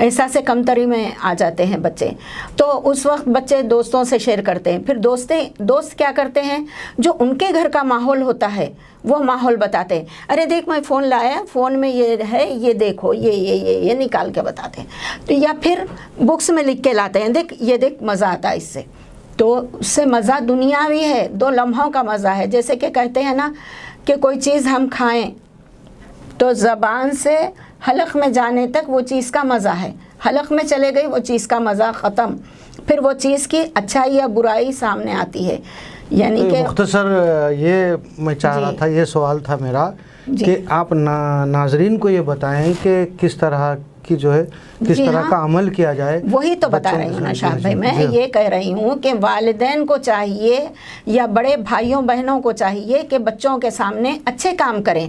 احساس کمتری میں آ جاتے ہیں بچے۔ تو اس وقت بچے دوستوں سے شیئر کرتے ہیں، پھر دوست کیا کرتے ہیں، جو ان کے گھر کا ماحول ہوتا ہے وہ ماحول بتاتے ہیں، ارے دیکھ میں فون لایا، فون میں یہ ہے، یہ دیکھو، یہ نکال کے بتاتے ہیں، تو یا پھر بکس میں لکھ کے لاتے ہیں، دیکھ مزہ آتا ہے اس سے۔ تو اس سے مزہ دنیاوی ہے، 2 لمحوں کا مزہ ہے۔ جیسے کہ کہتے ہیں نا کہ کوئی چیز ہم کھائیں تو زبان سے حلق میں جانے تک وہ چیز کا مزہ ہے، حلق میں چلے گئی وہ چیز کا مزہ ختم، پھر وہ چیز کی اچھائی یا برائی سامنے آتی ہے۔ یعنی کہ مختصر یہ میں چاہ رہا تھا، یہ سوال تھا میرا کہ آپ ناظرین کو یہ بتائیں کہ کس طرح کی جو ہے کس طرح کا عمل کیا جائے۔ وہی تو بتا رہی ہوں نا شاہ بھائی، میں یہ کہہ رہی ہوں کہ والدین کو چاہیے یا بڑے بھائیوں بہنوں کو چاہیے کہ بچوں کے سامنے اچھے کام کریں۔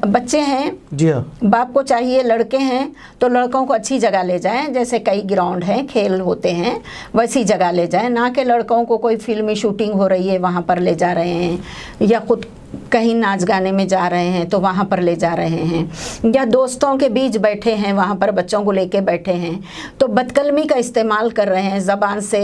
بچے ہیں، جی ہاں، باپ کو چاہیے، لڑکے ہیں تو لڑکوں کو اچھی جگہ لے جائیں، جیسے کئی گراؤنڈ ہیں کھیل ہوتے ہیں ویسی جگہ لے جائیں، نہ کہ لڑکوں کو کوئی فلمی شوٹنگ ہو رہی ہے وہاں پر لے جا رہے ہیں، یا خود کہیں ناچ گانے میں جا رہے ہیں تو وہاں پر لے جا رہے ہیں، یا دوستوں کے بیچ بیٹھے ہیں وہاں پر بچوں کو لے کے بیٹھے ہیں تو بدکلمی کا استعمال کر رہے ہیں، زبان سے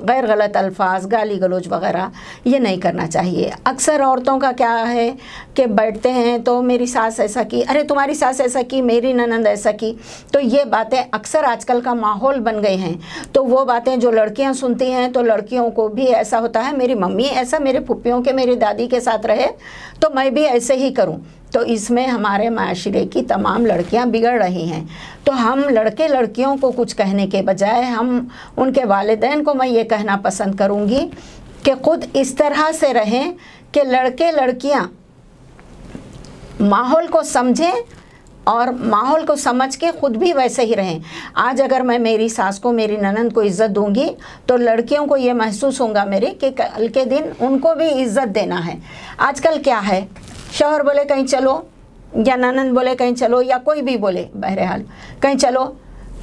غیر غلط الفاظ، گالی گلوچ وغیرہ، یہ نہیں کرنا چاہیے۔ اکثر عورتوں کا کیا ہے کہ بیٹھتے ہیں تو میری ساس ایسا کی، ارے تمہاری ساس ایسا کی، میری ننند ایسا کی، تو یہ باتیں اکثر آج کل کا ماحول بن گئے ہیں۔ تو وہ باتیں جو لڑکیاں سنتی ہیں تو لڑکیوں کو بھی ایسا ہوتا ہے، میری ممی ایسا میرے پھپھیوں کے میری دادی کے ساتھ رہے تو میں بھی ایسے ہی کروں۔ تو اس میں ہمارے معاشرے کی تمام لڑکیاں بگڑ رہی ہیں۔ تو ہم لڑکے لڑکیوں کو کچھ کہنے کے بجائے ہم ان کے والدین کو میں یہ کہنا پسند کروں گی کہ خود اس طرح سے رہیں کہ لڑکے لڑکیاں ماحول کو سمجھیں اور ماحول کو سمجھ کے خود بھی ویسے ہی رہیں۔ آج اگر میں میری ساس کو میری ننند کو عزت دوں گی تو لڑکیوں کو یہ محسوس ہوگا میرے کہ کل کے دن ان کو بھی عزت دینا ہے۔ آج کل کیا ہے، شوہر بولے کہیں چلو یا ننند بولے کہیں چلو یا کوئی بھی بولے، بہرحال کہیں چلو،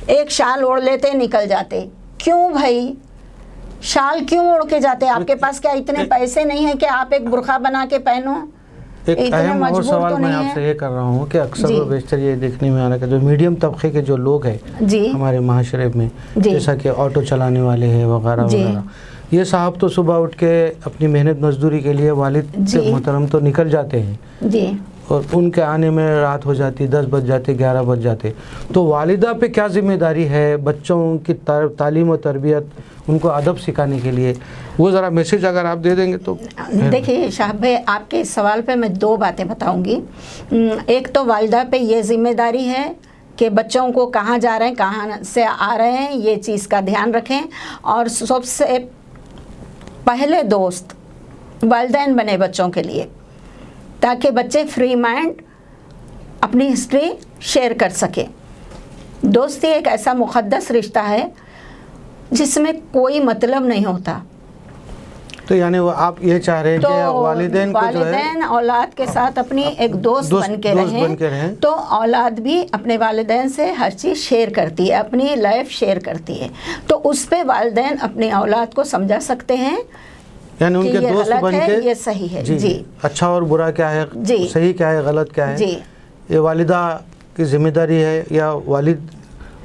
ایک شال اوڑھ لیتے نکل جاتے۔ کیوں بھائی شال کیوں اوڑھ کے جاتے؟ آپ کے پاس کیا اتنے پیسے نہیں ہیں کہ آپ ایک برقع بنا کے پہنو؟ ایک اہم اور سوال میں آپ سے یہ کر رہا ہوں کہ اکثر و بیشتر یہ دیکھنے میں آ رہا ہے کہ جو میڈیم طبقے کے جو لوگ ہیں ہمارے معاشرے میں، جیسا کہ آٹو چلانے والے ہیں وغیرہ وغیرہ، یہ صاحب تو صبح اٹھ کے اپنی محنت مزدوری کے لیے والد محترم تو نکل جاتے ہیں اور ان کے آنے میں رات ہو جاتی، 10 بج جاتے، 11 بج جاتے، تو والدہ پہ کیا ذمہ داری ہے بچوں کی تعلیم و تربیت، ان کو ادب سکھانے کے لیے؟ وہ ذرا میسیج اگر آپ دے دیں گے تو۔ دیکھیے شاہ بھائی، آپ کے اس سوال پہ میں 2 باتیں بتاؤں گی۔ ایک تو والدہ پہ یہ ذمہ داری ہے کہ بچوں کو کہاں جا رہے ہیں، کہاں سے آ رہے ہیں، یہ چیز کا دھیان رکھیں، اور سب سے پہلے دوست والدین بنے بچوں کے لیے، تاکہ بچے فری مائنڈ اپنی ہسٹری شیئر کر سکیں۔ دوستی ایک ایسا مقدس رشتہ ہے جس میں کوئی مطلب نہیں ہوتا۔ تو یعنی وہ آپ یہ چاہ رہے ہیں کہ والدین کو جو ہے والدین اولاد کے ساتھ اپنی ایک دوست بن کے رہیں، تو اولاد بھی اپنے والدین سے ہر چیز شیئر کرتی ہے، اپنی لائف شیئر کرتی ہے، تو اس پہ والدین اپنی اولاد کو سمجھا سکتے ہیں، یعنی ان کے دوست بن کے یہ صحیح ہے، جی اچھا اور برا کیا ہے، صحیح کیا ہے، غلط کیا ہے، جی یہ والدہ کی ذمہ داری ہے یا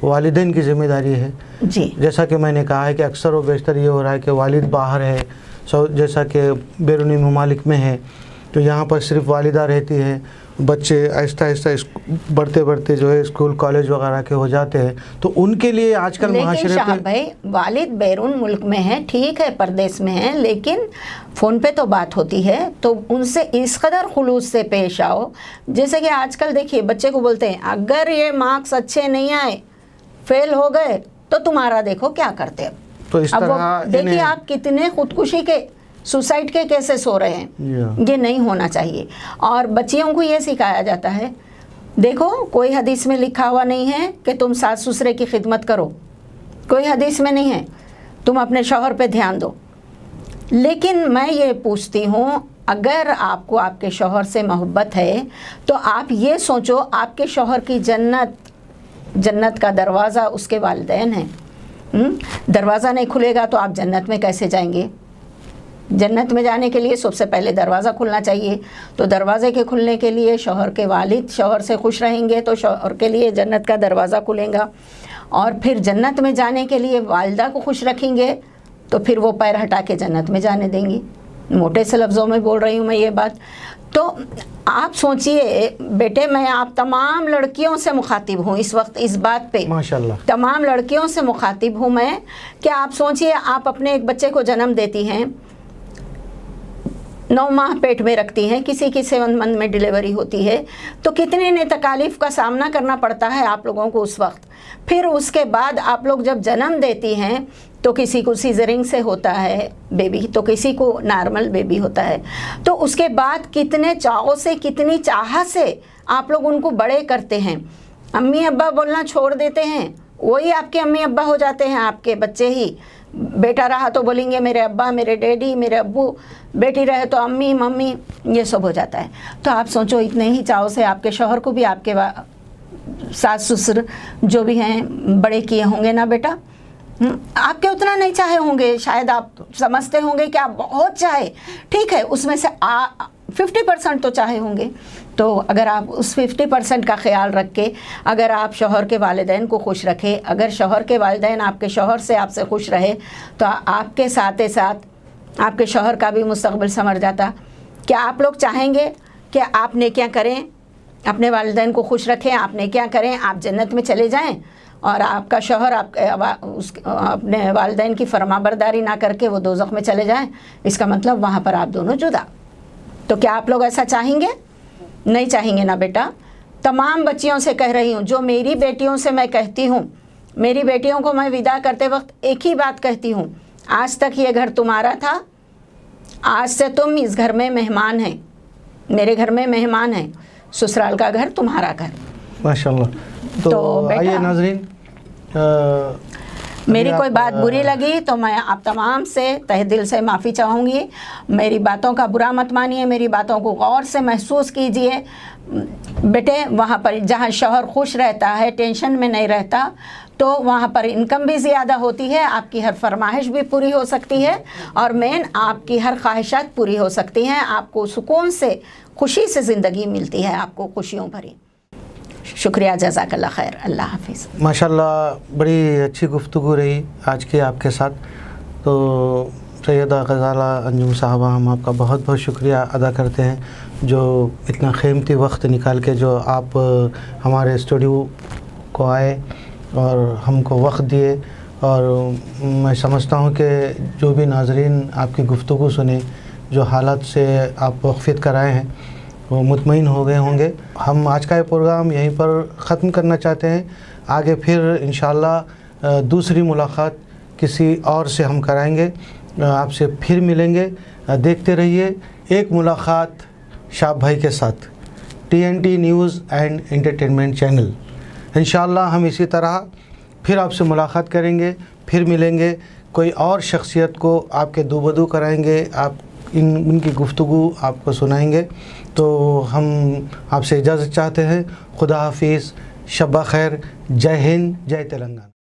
والدین کی ذمہ داری ہے؟ جی جیسا کہ میں نے کہا ہے کہ اکثر و بیشتر یہ ہو رہا ہے کہ والد باہر ہے، جیسا کہ بیرونی ممالک میں ہے تو یہاں پر صرف والدہ رہتی ہے، بچے آہستہ آہستہ بڑھتے بڑھتے جو ہے اسکول کالج وغیرہ کے ہو جاتے ہیں، تو ان کے لیے آج کل معاشرے لیکن شاہ بھائی والد بیرون ملک میں ہیں، ٹھیک ہے پردیس میں ہیں، لیکن فون پہ تو بات ہوتی ہے، تو ان سے اس قدر خلوص سے پیش آؤ۔ جیسے کہ آج کل دیکھیے بچے کو بولتے ہیں اگر یہ مارکس اچھے نہیں آئے، فیل ہو گئے تو تمہارا دیکھو کیا کرتے ہیں۔ تو اس طرح دیکھیے آپ کتنے خودکشی کے، سوسائڈ کے کیسز ہو رہے ہیں، یہ نہیں ہونا چاہیے۔ اور بچیوں کو یہ سکھایا جاتا ہے देखो, कोई हदीस में लिखा हुआ नहीं है कि तुम सास ससुरे की खिदमत करो, कोई हदीस में नहीं है, तुम अपने शौहर पे ध्यान दो। लेकिन मैं ये पूछती हूँ, अगर आपको आपके शौहर से मोहब्बत है तो आप ये सोचो, आपके शौहर की जन्नत का दरवाज़ा उसके वालिदैन है। दरवाज़ा नहीं खुलेगा तो आप जन्नत में कैसे जाएंगे? जन्नत में जाने के लिए सबसे पहले दरवाज़ा खुलना चाहिए। तो दरवाज़े के खुलने के लिए शौहर के वालिद शौहर से खुश रहेंगे तो शौहर के लिए जन्नत का दरवाज़ा खुलेगा, और फिर जन्नत में जाने के लिए वालिदा को खुश रखेंगे तो फिर वो पैर हटा के जन्नत में जाने देंगी। मोटे से लफ्ज़ों में बोल रही हूँ मैं ये बात। तो आप सोचिए बेटे, मैं आप तमाम लड़कियों से मुखातिब हूँ इस वक्त इस बात पे, माशाल्लाह, तमाम लड़कियों से मुखातिब हूँ मैं कि आप सोचिए, आप अपने एक बच्चे को जन्म देती हैं, 9 माह पेट में रखती हैं, किसी की 7 मंथ में डिलीवरी होती है, तो कितने ने तकालीफ़ का सामना करना पड़ता है आप लोगों को उस वक्त। फिर उसके बाद आप लोग जब जन्म देती हैं तो किसी को सीजरिंग से होता है बेबी, तो किसी को नॉर्मल बेबी होता है। तो उसके बाद कितने चाव से, कितनी चाहत से आप लोग उनको बड़े करते हैं। अम्मी अब्बा बोलना छोड़ देते हैं, वही आपके अम्मी अब्बा हो जाते हैं आपके बच्चे ही। बेटा रहा तो बोलेंगे मेरे अब्बा, मेरे डैडी, मेरे अब्बू, बेटी रहे तो अम्मी मम्मी, ये सब हो जाता है। तो आप सोचो, इतने ही चाव से आपके शौहर को भी आपके सास ससुर जो भी हैं बड़े किए होंगे ना बेटा। आपके उतना नहीं चाहे होंगे, शायद आप समझते होंगे कि आप बहुत चाहे, ठीक है, उसमें से 50% तो चाहे होंगे। तो अगर आप उस 50% का ख्याल रख के अगर आप शौहर के वालिदैन को खुश रखें, अगर शौहर के वालिदैन आपके शौहर से आपसे खुश रहे, तो आपके साथ साथ आपके शौहर का भी मुस्तक़बिल संवर जाता। क्या आप लोग चाहेंगे कि आप नेकियां करें, अपने वालिदैन को खुश रखें, आप नेकियां करें, आप जन्नत में चले जाएं, और आपका शौहर अपने वालिदैन की फरमाबरदारी ना करके वो दोज़ख में चले जाएं? इसका मतलब वहाँ पर आप दोनों जुदा। तो क्या आप लोग ऐसा चाहेंगे? नहीं चाहेंगे ना बेटा। तमाम बच्चियों से कह रही हूँ, जो मेरी बेटियों से मैं कहती हूँ, मेरी बेटियों को मैं विदा करते वक्त एक ही बात कहती हूँ, आज तक ये घर तुम्हारा था, आज से तुम इस घर में मेहमान हैं, मेरे घर में मेहमान हैं, ससुराल का घर तुम्हारा घर। माशाल्लाह। तो आइए नाज़रीन, मेरी कोई बात बुरी लगी तो मैं आप तमाम से तहे दिल से माफ़ी चाहूँगी। मेरी बातों का बुरा मत मानिए, मेरी बातों को गौर से महसूस कीजिए। बेटे, वहाँ पर जहाँ शौहर खुश रहता है, टेंशन में नहीं रहता, तो वहाँ पर इनकम भी ज़्यादा होती है, आपकी हर फरमाइश भी पूरी हो सकती है, और मेन आपकी हर ख्वाहिशात पूरी हो सकती हैं। आपको सुकून से, खुशी से ज़िंदगी मिलती है, आपको खुशियों भरी। शुक्रिया, जज़ाकल्लाह खैर, अल्लाह हाफिज़। माशाल्लाह, बड़ी अच्छी गुफ्तगू रही आज की आपके साथ। तो सैयदा ग़ज़ाला अंजुम साहबा, हम आपका बहुत बहुत शुक्रिया अदा करते हैं जो इतना कीमती वक्त निकाल के जो आप हमारे स्टूडियो को आए और हमको वक्त दिए। और मैं समझता हूँ कि जो भी नाज़रीन आपकी गुफ्तगू सुने, जो हालात से आप वाक़फ़ियत कराए हैं, वो मुतमईन हो गए होंगे। हम आज का ये प्रोग्राम यहीं पर ख़त्म करना चाहते हैं। आगे फिर इंशाअल्लाह दूसरी मुलाकात किसी और से हम कराएंगे, आपसे फिर मिलेंगे। देखते रहिए एक मुलाकात शाब भाई के साथ, TNT news and entertainment channel. इंशाअल्लाह हम इसी तरह फिर आपसे मुलाकात करेंगे, फिर मिलेंगे, कोई और शख्सियत को आपके दूबदू कराएंगे, आप उनकी गुफ्तगू आपको सुनाएंगे। तो हम आपसे इजाज़त चाहते हैं। खुदा हाफिज़, शब्बा खैर, जय हिंद, जय तेलंगाना।